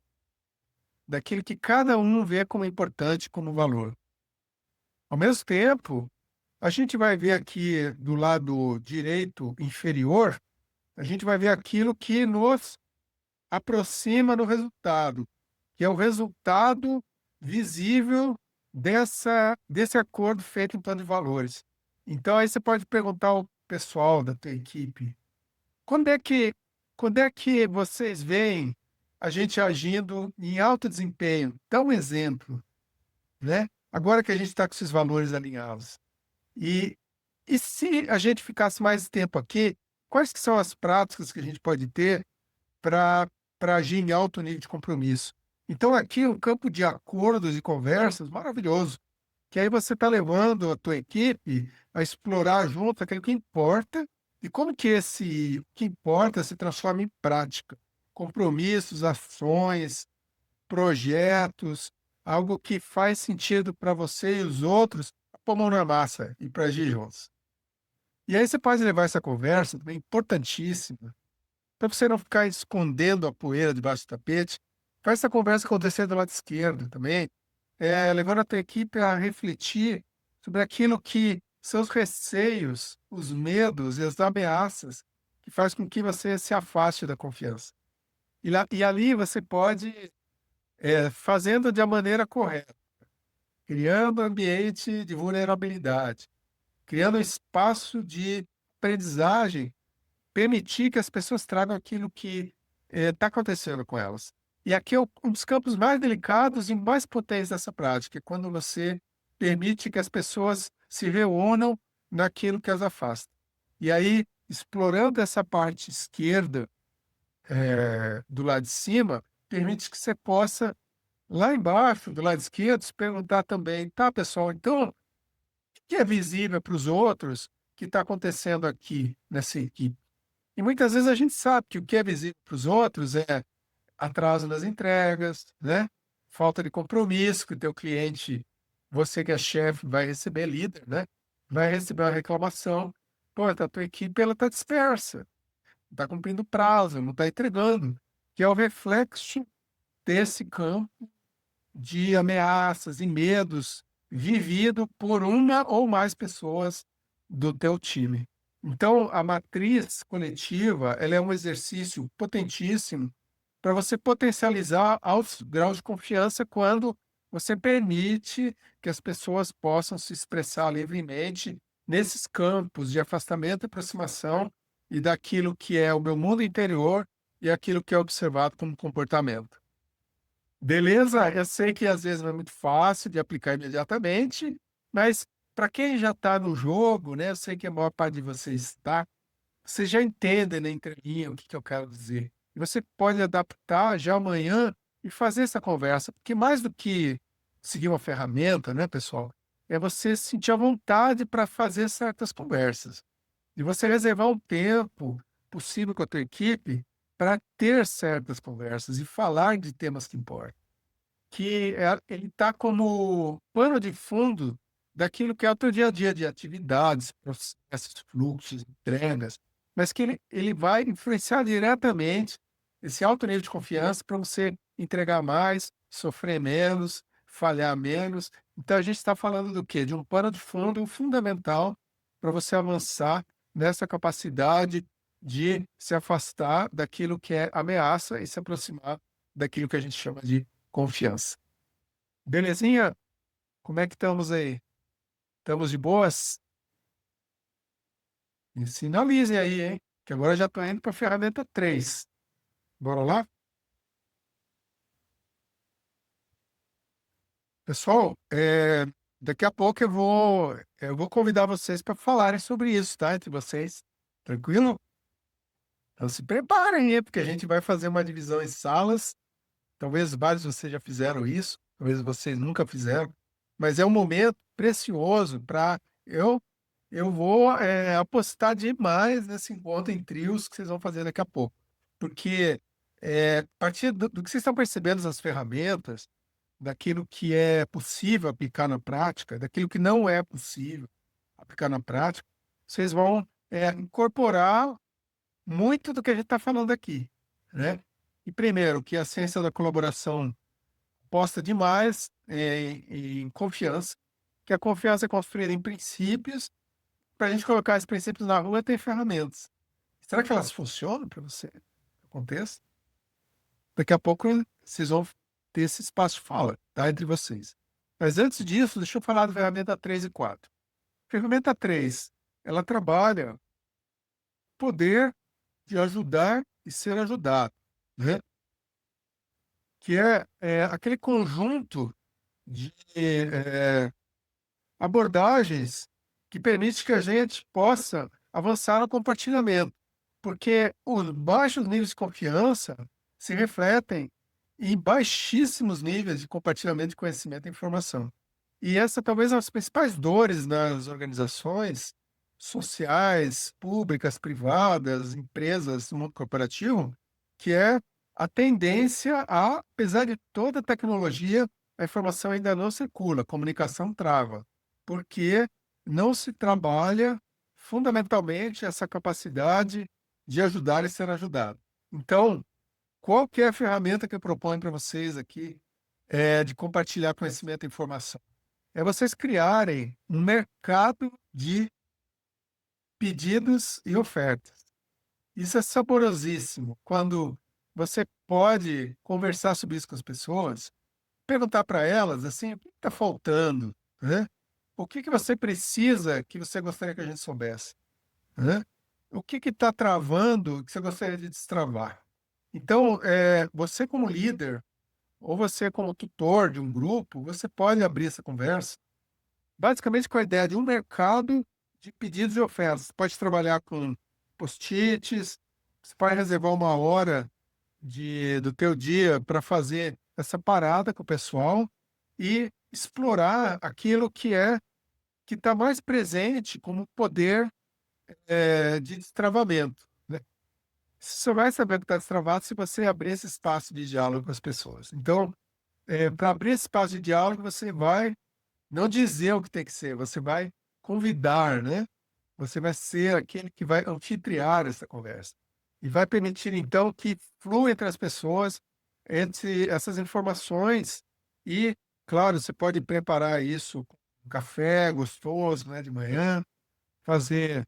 daquilo que cada um vê como importante, como valor. Ao mesmo tempo, a gente vai ver aqui do lado direito inferior, a gente vai ver aquilo que nos aproxima do resultado, que é o resultado visível desse acordo feito em plano de valores. Então, aí você pode perguntar ao pessoal da tua equipe, quando é que, quando é que vocês veem a gente agindo em alto desempenho? Dá um exemplo, né? Agora que a gente está com esses valores alinhados. E, e se a gente ficasse mais tempo aqui, quais que são as práticas que a gente pode ter para agir em alto nível de compromisso? Então, aqui é um campo de acordos e conversas maravilhoso, que aí você está levando a tua equipe a explorar junto aquilo que importa e como que esse o que importa se transforma em prática. Compromissos, ações, projetos, algo que faz sentido para você e os outros, pôr a mão na massa e para agir juntos. E aí você pode levar essa conversa, também importantíssima, para você não ficar escondendo a poeira debaixo do tapete. Faz essa conversa acontecer do lado esquerdo também, levando a tua equipe a refletir sobre aquilo que são os receios, os medos e as ameaças que faz com que você se afaste da confiança. E ali você pode, fazendo de a maneira correta, criando ambiente de vulnerabilidade, criando um espaço de aprendizagem, permitir que as pessoas tragam aquilo que está acontecendo com elas. E aqui é um dos campos mais delicados e mais potentes dessa prática, é quando você permite que as pessoas se reúnam naquilo que as afasta. E aí, explorando essa parte esquerda, do lado de cima, permite que você possa, lá embaixo, do lado esquerdo, se perguntar também, tá, pessoal, então, o que é visível para os outros que está acontecendo aqui nessa equipe? E muitas vezes a gente sabe que o que é visível para os outros é atraso nas entregas, né? Falta de compromisso que o teu cliente, você que é chefe, vai receber, líder, né? Vai receber uma reclamação. Pô, a tua equipe ela está dispersa, não está cumprindo prazo, não está entregando, que é o reflexo desse campo de ameaças e medos vivido por uma ou mais pessoas do teu time. Então, a matriz coletiva, ela é um exercício potentíssimo para você potencializar altos graus de confiança quando você permite que as pessoas possam se expressar livremente nesses campos de afastamento e aproximação e daquilo que é o meu mundo interior e aquilo que é observado como comportamento. Beleza? Eu sei que às vezes não é muito fácil de aplicar imediatamente, mas para quem já está no jogo, né, eu sei que a maior parte de vocês está, vocês já entendem na entrelinha o que eu quero dizer. E você pode adaptar já amanhã e fazer essa conversa, porque mais do que seguir uma ferramenta, né, pessoal, é você sentir a vontade para fazer certas conversas. E você reservar um tempo possível com a tua equipe para ter certas conversas e falar de temas que importam. Ele está como pano de fundo daquilo que é o teu dia a dia de atividades, processos, fluxos, entregas, mas que ele vai influenciar diretamente esse alto nível de confiança para você entregar mais, sofrer menos, falhar menos. Então a gente está falando do quê? De um pano de fundo fundamental para você avançar nessa capacidade de se afastar daquilo que é ameaça e se aproximar daquilo que a gente chama de confiança. Belezinha? Como é que estamos aí? Estamos de boas? Me sinalizem aí, hein? Que agora eu já estou indo para a ferramenta 3. Bora lá? Pessoal, daqui a pouco eu vou convidar vocês para falarem sobre isso, tá? Entre vocês. Tranquilo? Então se preparem aí, porque a gente vai fazer uma divisão em salas. Talvez vários de vocês já fizeram isso, talvez vocês nunca fizeram, mas é um momento precioso para eu vou, apostar demais nesse encontro em trios que vocês vão fazer daqui a pouco. Porque, a partir do que vocês estão percebendo as ferramentas, daquilo que é possível aplicar na prática, daquilo que não é possível aplicar na prática, vocês vão, incorporar muito do que a gente está falando aqui, né. E primeiro, que a ciência da colaboração aposta demais, em confiança, que a confiança é construída em princípios. Para a gente colocar esses princípios na rua, tem ferramentas. Será que elas funcionam para você, no contexto? Daqui a pouco vocês vão ter esse espaço de fala, tá, entre vocês. Mas antes disso, deixa eu falar da ferramenta 3 e 4. Ferramenta 3, ela trabalha o poder de ajudar e ser ajudado, né? Que é aquele conjunto de abordagens que permite que a gente possa avançar no compartilhamento, porque os baixos níveis de confiança se refletem em baixíssimos níveis de compartilhamento de conhecimento e informação. E essa talvez é uma das principais dores nas organizações sociais, públicas, privadas, empresas do mundo corporativo, que é a tendência a, apesar de toda a tecnologia, a informação ainda não circula, a comunicação trava, porque não se trabalha fundamentalmente essa capacidade de ajudar e ser ajudado. Então, qual que é a ferramenta que eu proponho para vocês aqui, de compartilhar conhecimento e informação? É vocês criarem um mercado de pedidos e ofertas. Isso é saborosíssimo, quando você pode conversar sobre isso com as pessoas, perguntar para elas, assim, o que está faltando, né? O que que você precisa que você gostaria que a gente soubesse, né? O que está travando que você gostaria de destravar? Então, você como líder, ou você como tutor de um grupo, você pode abrir essa conversa, basicamente com a ideia de um mercado de pedidos e ofertas. Você pode trabalhar com post-its, você pode reservar uma hora do teu dia para fazer essa parada com o pessoal e explorar aquilo que está mais presente como poder, de destravamento, né. Você só vai saber que está destravado se você abrir esse espaço de diálogo com as pessoas. Então, para abrir esse espaço de diálogo, você vai não dizer o que tem que ser, você vai convidar, né. Você vai ser aquele que vai anfitriar essa conversa. E vai permitir, então, que flua entre as pessoas, entre essas informações e, claro, você pode preparar isso com um café gostoso, né, de manhã, fazer,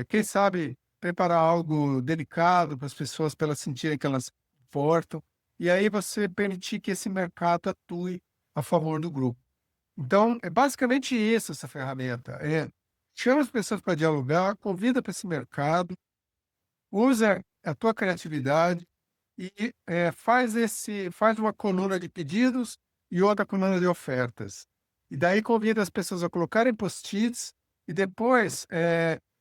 quem sabe, preparar algo delicado para as pessoas, para elas sentirem que elas importam, e aí você permitir que esse mercado atue a favor do grupo. Então, é basicamente isso essa ferramenta, chama as pessoas para dialogar, convida para esse mercado, usa a tua criatividade e, faz uma coluna de pedidos e outra coluna de ofertas. E daí convida as pessoas a colocarem post-its e depois,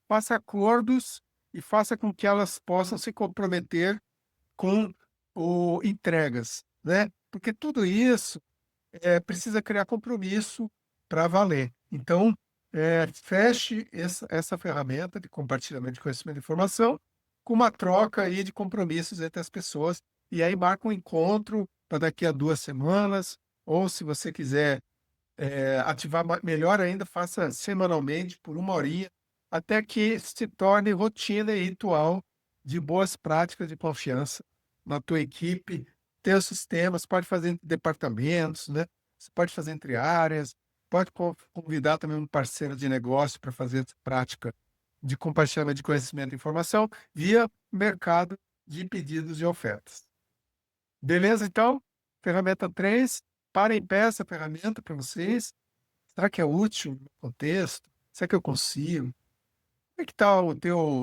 faça acordos e faça com que elas possam se comprometer com o entregas, né, porque tudo isso precisa criar compromisso para valer. Então, feche essa ferramenta de compartilhamento de conhecimento e informação com uma troca aí de compromissos entre as pessoas, e aí marca um encontro para daqui a 2 semanas, ou se você quiser, ativar melhor ainda, faça semanalmente por 1 horinha, até que se torne rotina e ritual de boas práticas de confiança na tua equipe. Ter sistemas, pode fazer entre departamentos, né? Você pode fazer entre áreas, pode convidar também um parceiro de negócio para fazer essa prática de compartilhamento de conhecimento e informação via mercado de pedidos e ofertas. Beleza, então? Ferramenta 3, para em pé essa ferramenta para vocês. Será que é útil no contexto? Será que eu consigo? Como é que está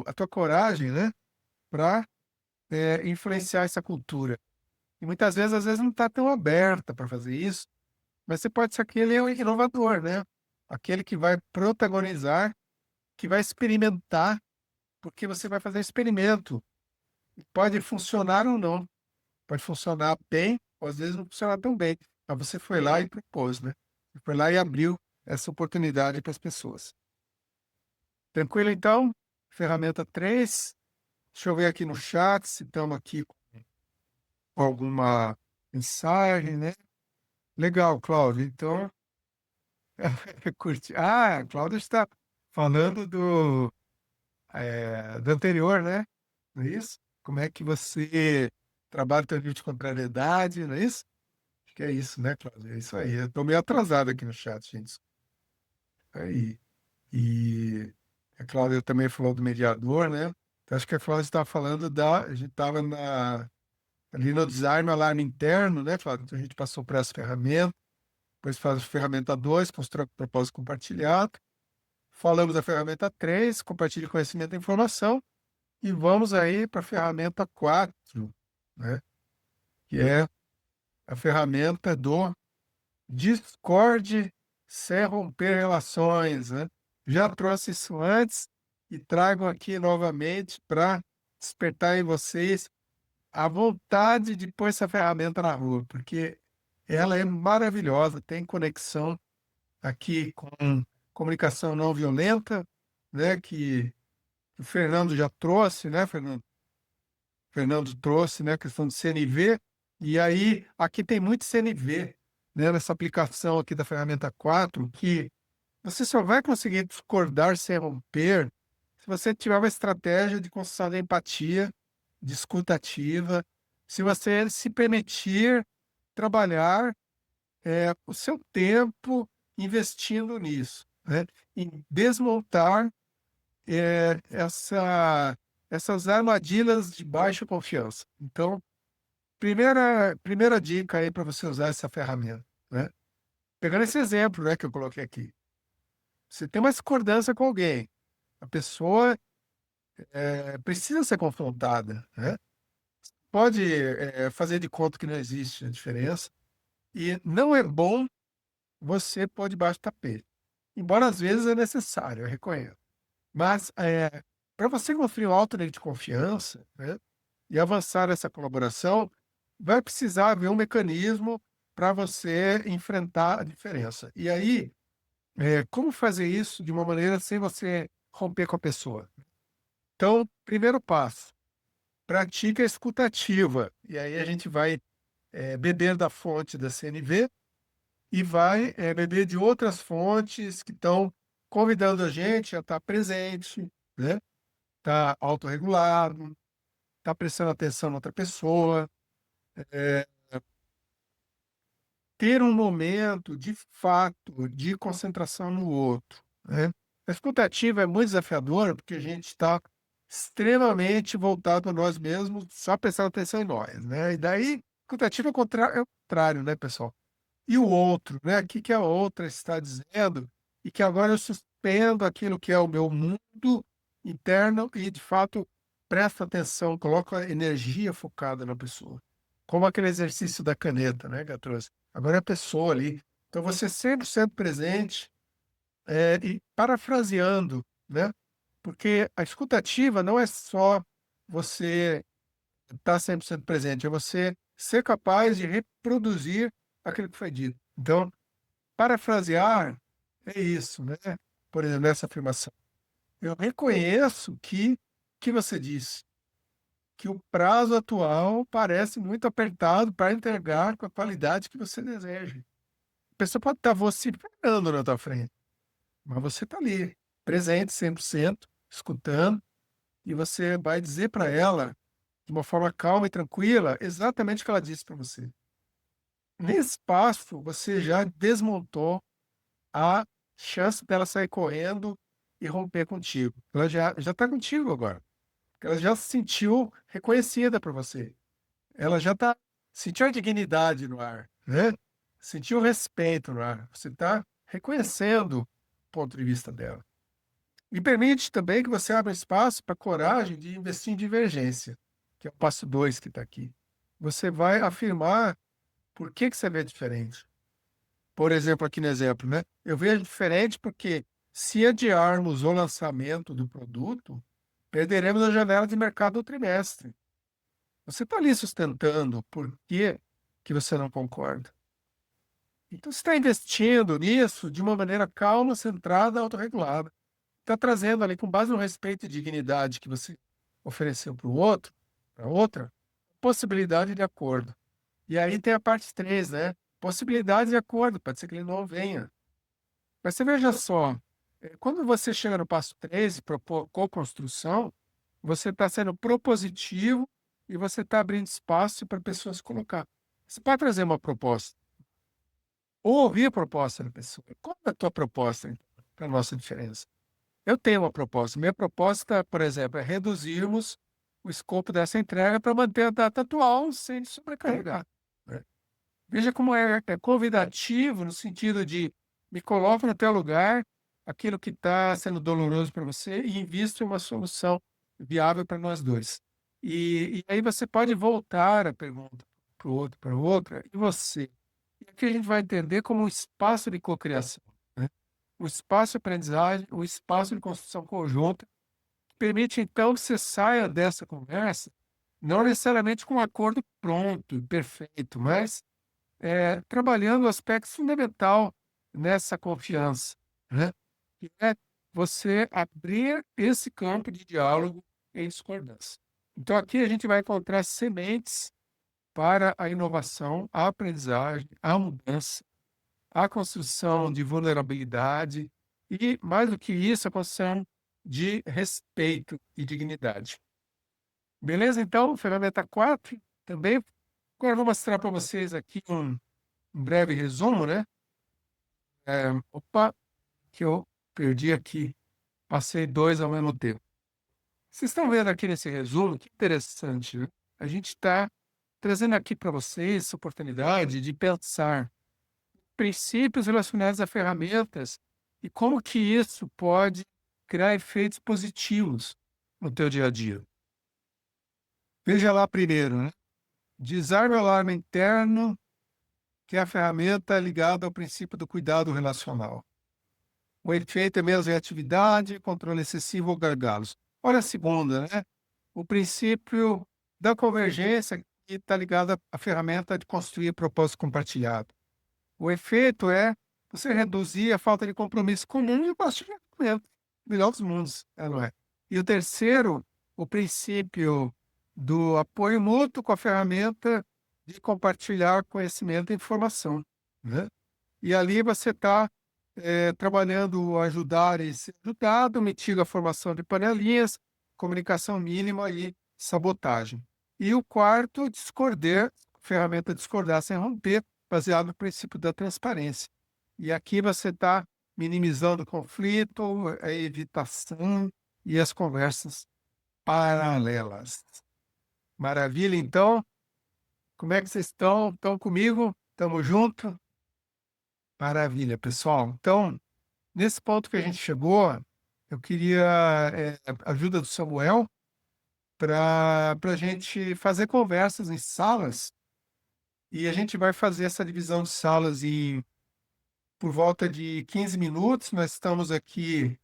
a tua coragem, né, para influenciar essa cultura? E muitas vezes, às vezes, não está tão aberta para fazer isso, mas você pode ser aquele inovador, né? Aquele que vai protagonizar, que vai experimentar porque você vai fazer experimento. Pode funcionar ou não. Pode funcionar bem, ou às vezes não funcionar tão bem. Mas você foi lá e propôs, né? Você foi lá e abriu essa oportunidade para as pessoas. Tranquilo, então? Ferramenta 3. Deixa eu ver aqui no chat se estamos aqui com alguma mensagem, né? Legal, Cláudio. Então, curti. Ah, Cláudio está falando do anterior, né? Não é isso? Como é que você trabalha o teu nível de contrariedade, não é isso? Acho que é isso, né, Cláudio? É isso aí. Eu estou meio atrasado aqui no chat, gente. Aí. E a Cláudia também falou do mediador, né? Então, acho que a Cláudia estava falando a gente estava ali no design alarme interno, né, Cláudia? Então a gente passou por essa ferramenta, depois faz a ferramenta 2, constrói propósito compartilhado. Falamos da ferramenta 3, compartilhe conhecimento e informação. E vamos aí para a ferramenta 4, né? Que é a ferramenta do Discord sem romper relações, né? Já trouxe isso antes e trago aqui novamente para despertar em vocês a vontade de pôr essa ferramenta na rua, porque ela é maravilhosa, tem conexão aqui com comunicação não violenta, né? Que o Fernando já trouxe, né, Fernando? Fernando trouxe, né, a questão do CNV, e aí aqui tem muito CNV, né, nessa aplicação aqui da ferramenta 4, que você só vai conseguir discordar sem romper se você tiver uma estratégia de construção de empatia, de escuta ativa, se você se permitir trabalhar o seu tempo investindo nisso, né, em desmontar essas armadilhas de baixa confiança. Então, primeira dica aí para você usar essa ferramenta, né? Pegando esse exemplo, né, que eu coloquei aqui. Você tem uma discordância com alguém, a pessoa precisa ser confrontada, né? Pode fazer de conta que não existe a diferença e não é bom você pôr debaixo do tapete. Embora às vezes é necessário, eu reconheço. Mas para você construir um alto nível de confiança, né, e avançar essa colaboração, vai precisar haver um mecanismo para você enfrentar a diferença. E aí, como fazer isso de uma maneira sem você romper com a pessoa? Então, primeiro passo, pratique a escuta ativa. E aí a gente vai beber da fonte da CNV e vai beber de outras fontes que estão convidando a gente a estar presente, né? Tá autorregulado, tá prestando atenção na outra pessoa, ter um momento de fato de concentração no outro, né? A escuta ativa é muito desafiadora porque a gente está extremamente voltado a nós mesmos, só prestando atenção em nós, né? E daí, escuta ativa é o contrário, né, pessoal? E o outro, né? O que que a outra está dizendo e que agora eu suspendo aquilo que é o meu mundo interno e, de fato, presto atenção, coloco a energia focada na pessoa. Como aquele exercício da caneta, né, que eu trouxe. Agora é a pessoa ali. Então, você sempre sendo presente e parafraseando, né? Porque a escutativa não é só você estar sempre sendo presente, é você ser capaz de reproduzir aquilo que foi dito. Então, parafrasear é isso, né? Por exemplo, nessa afirmação. Eu reconheço que você disse que o prazo atual parece muito apertado para entregar com a qualidade que você deseja. A pessoa pode estar vociferando na tua frente, mas você está ali, presente 100%, escutando, e você vai dizer para ela, de uma forma calma e tranquila, exatamente o que ela disse para você. Nesse passo, você já desmontou a chance dela sair correndo e romper contigo. Ela já está contigo agora. Ela já se sentiu reconhecida por você. Ela já está sentiu a dignidade no ar, né? Sentiu o respeito no ar. Você está reconhecendo o ponto de vista dela. E permite também que você abra espaço para a coragem de investir em divergência, que é o passo 2 que está aqui. Você vai afirmar por que você vê diferente. Por exemplo, aqui no exemplo, né? Eu vejo diferente porque se adiarmos o lançamento do produto, perderemos a janela de mercado do trimestre. Você está ali sustentando, por que que você não concorda? Então, você está investindo nisso de uma maneira calma, centrada, autorregulada. Está trazendo ali, com base no respeito e dignidade que você ofereceu para o outro, para outra, possibilidade de acordo. E aí tem a parte 3, né? Possibilidade de acordo, pode ser que ele não venha. Mas você veja só, quando você chega no passo 3, propor co-construção, você está sendo propositivo e você está abrindo espaço para pessoas colocar. Você pode trazer uma proposta, ou ouvir a proposta da pessoa. Qual é a tua proposta para a nossa diferença? Eu tenho uma proposta. Minha proposta, por exemplo, é reduzirmos o escopo dessa entrega para manter a data atual sem sobrecarregar, né? Veja como é convidativo no sentido de me coloco no teu lugar, aquilo que está sendo doloroso para você e invisto em uma solução viável para nós dois. E aí você pode voltar a pergunta para o outro, para outra, e você? E aqui a gente vai entender como um espaço de cocriação, né? Um espaço de aprendizagem, um espaço de construção conjunta, que permite então que você saia dessa conversa, não necessariamente com um acordo pronto, perfeito, mas trabalhando o aspecto fundamental nessa confiança, né? Que é você abrir esse campo de diálogo em discordância. Então, aqui a gente vai encontrar sementes para a inovação, a aprendizagem, a mudança, a construção de vulnerabilidade e, mais do que isso, a construção de respeito e dignidade. Beleza? Então, ferramenta 4 também. Agora eu vou mostrar para vocês aqui um breve resumo, né? Opa, que eu perdi aqui. Passei dois ao mesmo tempo. Vocês estão vendo aqui nesse resumo, que interessante, né? A gente está trazendo aqui para vocês essa oportunidade de pensar princípios relacionados a ferramentas e como que isso pode criar efeitos positivos no teu dia a dia. Veja lá primeiro, né? Desarme o alarme interno, que é a ferramenta ligada ao princípio do cuidado relacional. O efeito é menos reatividade, controle excessivo ou gargalos. Olha a segunda, né? O princípio da convergência, que está ligado à ferramenta de construir propósito compartilhado. O efeito é você reduzir a falta de compromisso comum e o compartilhamento. Melhor dos mundos, não é? E o terceiro, o princípio do apoio mútuo com a ferramenta de compartilhar conhecimento e informação, né? E ali você está trabalhando ajudar e ser ajudado, mitiga a formação de panelinhas, comunicação mínima e sabotagem. E o quarto, discordar, ferramenta discordar sem romper, baseado no princípio da transparência. E aqui você está minimizando o conflito, a evitação e as conversas paralelas. Maravilha, então? Como é que vocês estão? Estão comigo? Estamos juntos? Maravilha, pessoal. Então, nesse ponto que a gente chegou, eu queria a ajuda do Samuel para a gente fazer conversas em salas, e a gente vai fazer essa divisão de salas por volta de 15 minutos. Nós estamos aqui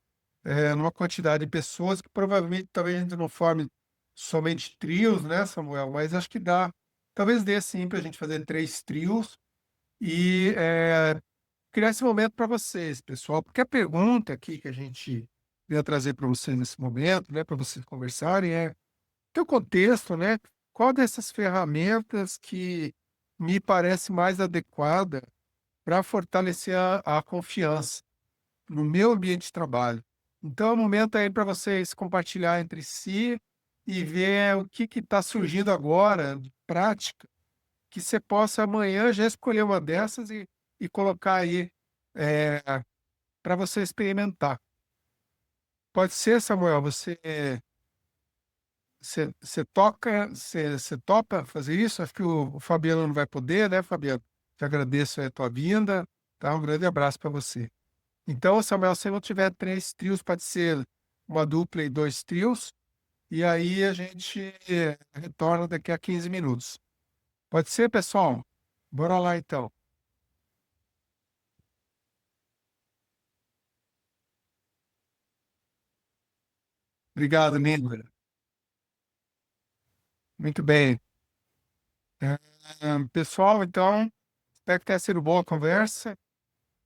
numa quantidade de pessoas que provavelmente talvez a gente não forme somente trios, né, Samuel? Mas acho que dá, talvez dê sim para a gente fazer 3 trios e criar esse momento para vocês, pessoal, porque a pergunta aqui que a gente veio trazer para vocês nesse momento, né, para vocês conversarem, é teu contexto, né? Qual dessas ferramentas que me parece mais adequada para fortalecer a confiança no meu ambiente de trabalho? Então, é o momento aí para vocês compartilhar entre si e ver o que está surgindo agora de prática, que você possa amanhã já escolher uma dessas e colocar aí para você experimentar. Pode ser, Samuel, você topa fazer isso? Acho que o Fabiano não vai poder, né, Fabiano? Te agradeço aí a tua vinda, tá? Um grande abraço para você. Então, Samuel, se não tiver 3 trios, pode ser uma dupla e 2 trios, e aí a gente retorna daqui a 15 minutos. Pode ser, pessoal? Bora lá, então. Obrigado, Nívia. Muito bem. Pessoal, então, espero que tenha sido boa a conversa.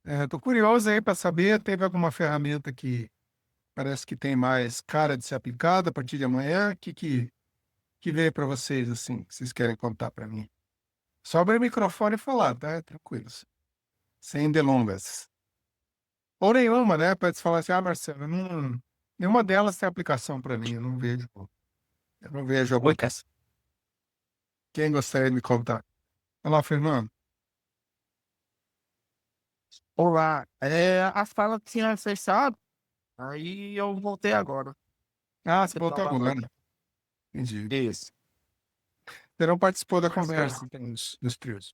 Estou curioso aí para saber, teve alguma ferramenta que parece que tem mais cara de ser aplicada a partir de amanhã? O que veio para vocês, assim, que vocês querem contar para mim? Só abrir o microfone e falar, tá? Tranquilos. Sem delongas. Ou nenhuma, né? Pode falar assim, Marcelo, nenhuma delas tem aplicação para mim, eu não vejo aplicação. Quem gostaria de me contar? Olá, Fernando. Olá, a sala tinha fechado, aí eu voltei agora. Ah, você Eu voltou tava... agora. Entendi. Isso. Você não participou da conversa, então, dos trios.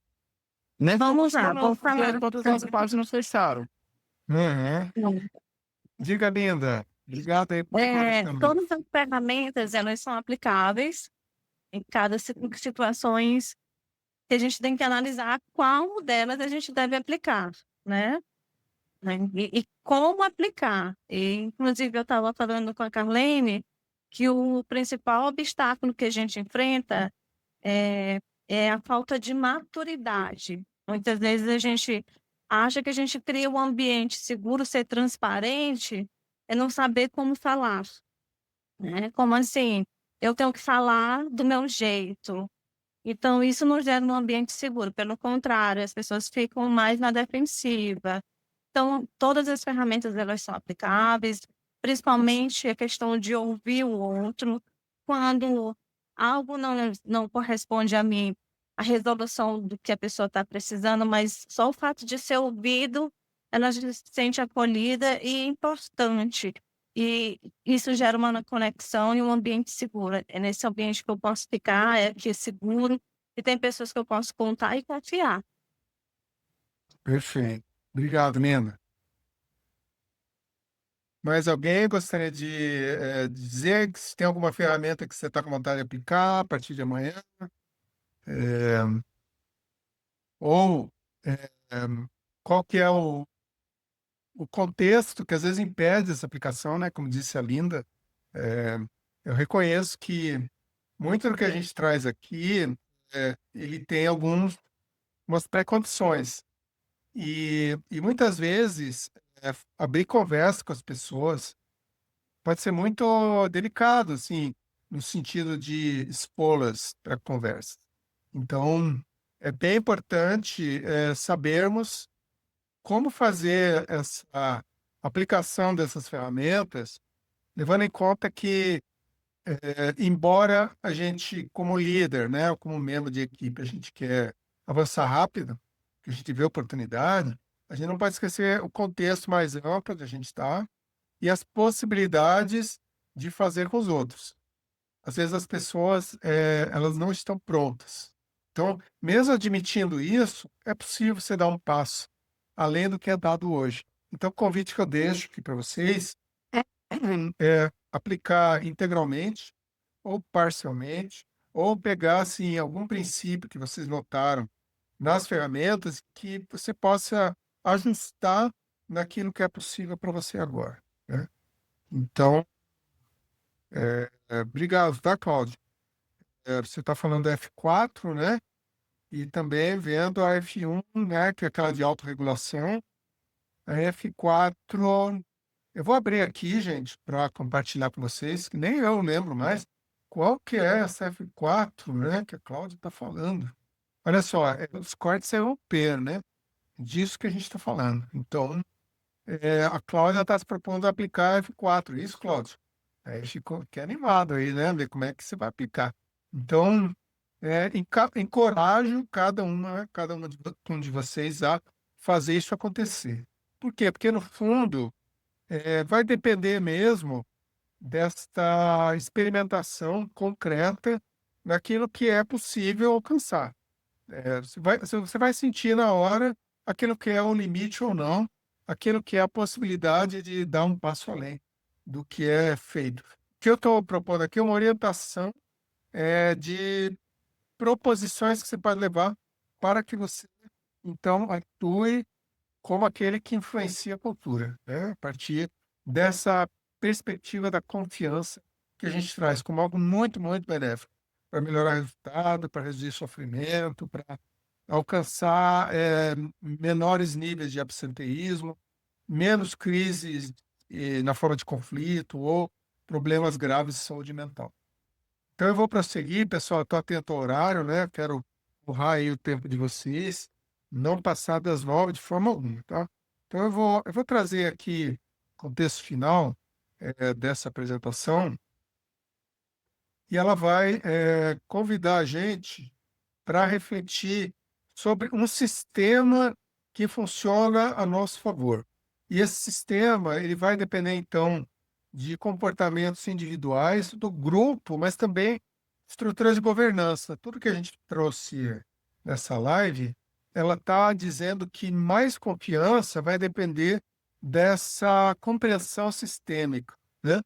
Nem vamos lá, vamos falar todas as páginas fecharam. Uhum. Diga, linda. Obrigado aí por também. Todas as ferramentas, elas são aplicáveis em cada situações que a gente tem que analisar qual delas a gente deve aplicar, né? E como aplicar. E, inclusive, eu estava falando com a Carlene que o principal obstáculo que a gente enfrenta é a falta de maturidade. Muitas vezes a gente acha que a gente cria um ambiente seguro, ser transparente, é não saber como falar, né? Como assim? Eu tenho que falar do meu jeito. Então, isso não gera um ambiente seguro. Pelo contrário, as pessoas ficam mais na defensiva. Então, todas as ferramentas elas são aplicáveis, principalmente a questão de ouvir o outro. Quando algo não corresponde a mim, a resolução do que a pessoa está precisando, mas só o fato de ser ouvido, ela já se sente acolhida e importante. E isso gera uma conexão e um ambiente seguro. É nesse ambiente que eu posso ficar, que é seguro, e tem pessoas que eu posso contar e confiar. Perfeito. Obrigado, Nina. Mais alguém gostaria de dizer que se tem alguma ferramenta que você está com vontade de aplicar a partir de amanhã? Ou qual que é o contexto que às vezes impede essa aplicação, né? Como disse a Linda, eu reconheço que muito do que a gente traz aqui, ele tem algumas pré-condições. E muitas vezes, abrir conversa com as pessoas pode ser muito delicado, assim, no sentido de expô-las para conversa. Então, é bem importante sabermos como fazer essa aplicação dessas ferramentas, levando em conta que, embora a gente, como líder, né, ou como membro de equipe, a gente quer avançar rápido, que a gente vê oportunidade, a gente não pode esquecer o contexto mais amplo onde a gente está e as possibilidades de fazer com os outros. Às vezes as pessoas, elas não estão prontas. Então, mesmo admitindo isso, é possível você dar um passo além do que é dado hoje. Então, o convite que eu deixo aqui para vocês é aplicar integralmente ou parcialmente, ou pegar assim, algum princípio que vocês notaram nas ferramentas que você possa ajustar naquilo que é possível para você agora, né? Então, obrigado, tá, Cláudio? Você está falando da F4, né? E também vendo a F1, né? Que é aquela de autorregulação. A F4, eu vou abrir aqui, gente, para compartilhar com vocês, que nem eu lembro mais qual que é essa F4, né? Que a Cláudia está falando. Olha só, os cortes europeus, né? Disso que a gente está falando. Então, a Cláudia está se propondo a aplicar a F4, isso, Cláudio? Aí ficou que animado aí, né? Ver como é que você vai aplicar. Então, encorajo cada uma de vocês a fazer isso acontecer. Por quê? Porque, no fundo, vai depender mesmo desta experimentação concreta naquilo que é possível alcançar. Você vai sentir na hora aquilo que é o limite ou não, aquilo que é a possibilidade de dar um passo além do que é feito. O que eu estou propondo aqui é uma orientação de proposições que você pode levar para que você, então, atue como aquele que influencia a cultura, né? A partir dessa perspectiva da confiança que a gente traz como algo muito, muito benéfico para melhorar resultado, para reduzir sofrimento, para alcançar menores níveis de absenteísmo, menos crises na forma de conflito ou problemas graves de saúde mental. Então eu vou prosseguir, pessoal, estou atento ao horário, né? Quero honrar aí o tempo de vocês, não passar das 9 de forma alguma, tá? Então eu vou trazer aqui o contexto final dessa apresentação e ela vai convidar a gente para refletir sobre um sistema que funciona a nosso favor. E esse sistema ele vai depender, então, de comportamentos individuais do grupo, mas também estruturas de governança. Tudo que a gente trouxe nessa live, ela está dizendo que mais confiança vai depender dessa compreensão sistêmica, né?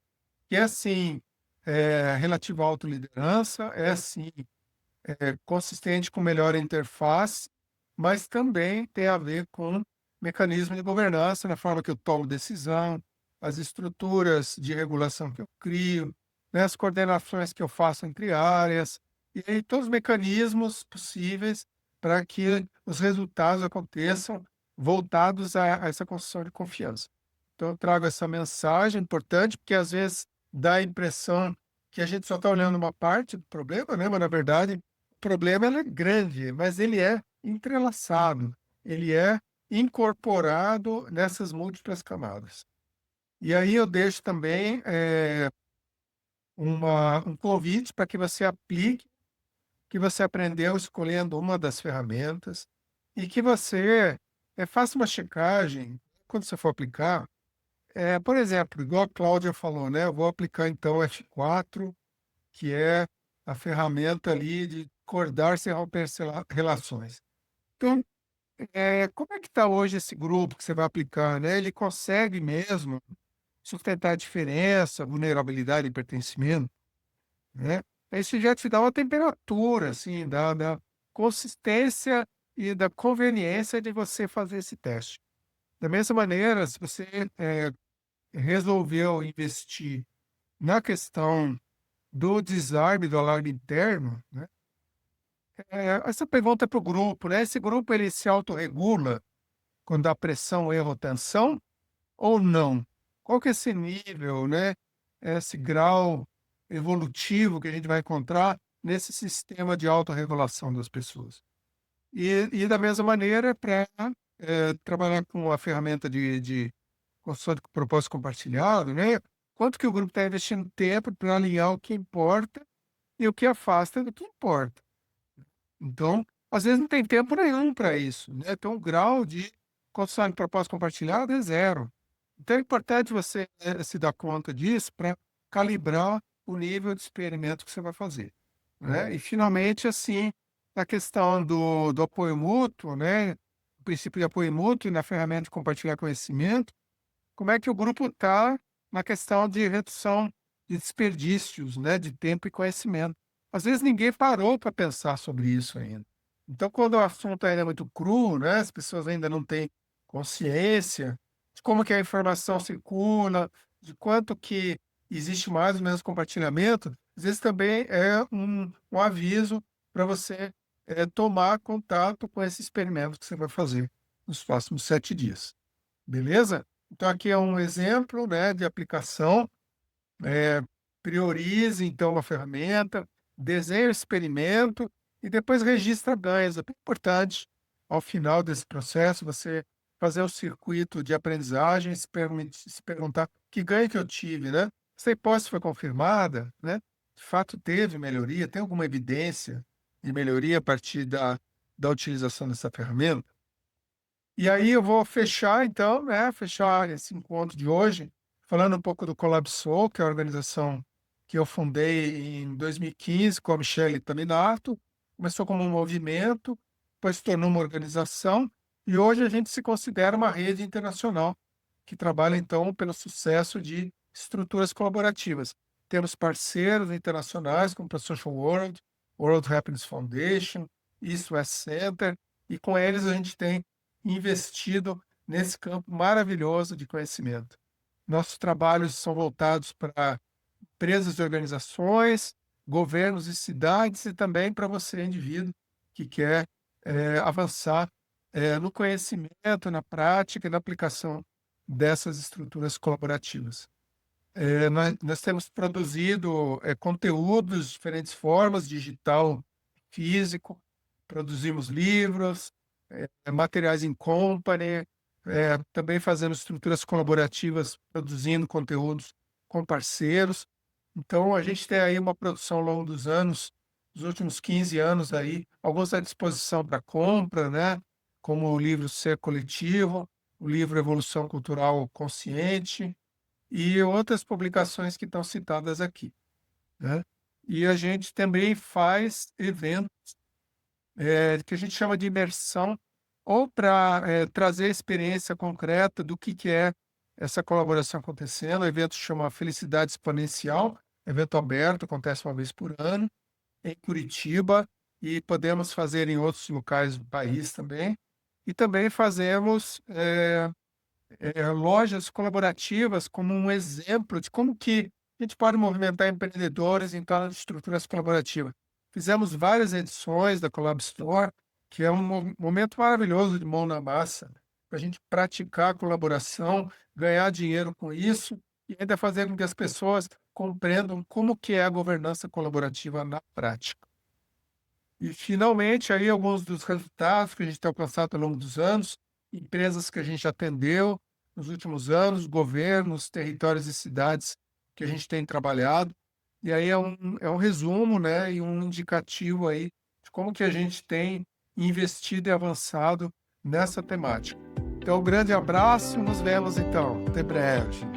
Que é assim, relativo à autoliderança, é assim, consistente com melhor interface, mas também tem a ver com mecanismo de governança, na forma que eu tomo decisão, as estruturas de regulação que eu crio, né, as coordenações que eu faço entre áreas, e aí todos os mecanismos possíveis para que os resultados aconteçam voltados a essa construção de confiança. Então, eu trago essa mensagem importante, porque às vezes dá a impressão que a gente só está olhando uma parte do problema, né? Mas, na verdade, o problema ele é grande, mas ele é entrelaçado, ele é incorporado nessas múltiplas camadas. E aí eu deixo também um convite para que você aplique o que você aprendeu escolhendo uma das ferramentas e que você faça uma checagem quando você for aplicar. Por exemplo, igual a Cláudia falou, né? Eu vou aplicar então o F4, que é a ferramenta ali de acordar-se e romper relações. Então, como é que está hoje esse grupo que você vai aplicar, né? Ele consegue mesmo sustentar a diferença, vulnerabilidade e pertencimento, né? Isso já te dá uma temperatura, assim, da consistência e da conveniência de você fazer esse teste. Da mesma maneira, se você resolveu investir na questão do desarme, do alarme interno, né? Essa pergunta é para o grupo, né? Esse grupo ele se autorregula quando dá pressão, erro, tensão ou não? Qual que é esse nível, né? Esse grau evolutivo que a gente vai encontrar nesse sistema de autorregulação das pessoas. E da mesma maneira, para trabalhar com a ferramenta de construção de propósito compartilhado, né? Quanto que o grupo está investindo tempo para alinhar o que importa e o que afasta do que importa. Então, às vezes não tem tempo nenhum para isso, né? Então, o grau de construção de propósito compartilhado é zero. Então, é importante você se dar conta disso para calibrar o nível de experimento que você vai fazer, né? E, finalmente, assim, a questão do apoio mútuo, né? O princípio de apoio mútuo e na ferramenta de compartilhar conhecimento, como é que o grupo está na questão de redução de desperdícios, né? De tempo e conhecimento. Às vezes ninguém parou para pensar sobre isso ainda. Então, quando o assunto ainda é muito cru, né? As pessoas ainda não têm consciência de como que a informação circula, de quanto que existe mais ou menos compartilhamento, às vezes também é um aviso para você tomar contato com esse experimento que você vai fazer nos próximos 7 dias. Beleza? Então, aqui é um exemplo, né, de aplicação. Priorize, então, uma ferramenta, desenhe o experimento e depois registra ganhos. É bem importante, ao final desse processo, você fazer o circuito de aprendizagem e se perguntar que ganho que eu tive, né? Se a hipótese foi confirmada, né? De fato teve melhoria, tem alguma evidência de melhoria a partir da utilização dessa ferramenta? E aí eu vou fechar, então, né? Fechar esse encontro de hoje, falando um pouco do Colabsol, que é a organização que eu fundei em 2015 com a Michele Taminato. Começou como um movimento, depois se tornou uma organização, e hoje a gente se considera uma rede internacional que trabalha, então, pelo sucesso de estruturas colaborativas. Temos parceiros internacionais como a Social World, World Happiness Foundation, East West Center, e com eles a gente tem investido nesse campo maravilhoso de conhecimento. Nossos trabalhos são voltados para empresas e organizações, governos e cidades, e também para você, indivíduo, que quer avançar no conhecimento, na prática e na aplicação dessas estruturas colaborativas. Nós temos produzido conteúdos de diferentes formas, digital, físico, produzimos livros, materiais em company, também fazemos estruturas colaborativas, produzindo conteúdos com parceiros. Então, a gente tem aí uma produção ao longo dos anos, dos últimos 15 anos aí, alguns à disposição para compra, né? Como o livro Ser Coletivo, o livro Evolução Cultural Consciente e outras publicações que estão citadas aqui, né? E a gente também faz eventos que a gente chama de imersão, ou para trazer a experiência concreta do que é essa colaboração acontecendo. O evento chama Felicidade Exponencial, evento aberto, acontece uma vez por ano, em Curitiba, e podemos fazer em outros locais do país também. E também fazemos lojas colaborativas como um exemplo de como que a gente pode movimentar empreendedores em torno de estruturas colaborativas. Fizemos várias edições da Collab Store, que é um momento maravilhoso de mão na massa, para a gente praticar a colaboração, ganhar dinheiro com isso e ainda fazer com que as pessoas compreendam como que é a governança colaborativa na prática. E, finalmente, aí alguns dos resultados que a gente tem alcançado ao longo dos anos, empresas que a gente atendeu nos últimos anos, governos, territórios e cidades que a gente tem trabalhado. E aí é um resumo, né, e um indicativo aí de como que a gente tem investido e avançado nessa temática. Então, um grande abraço, nos vemos então. Até breve.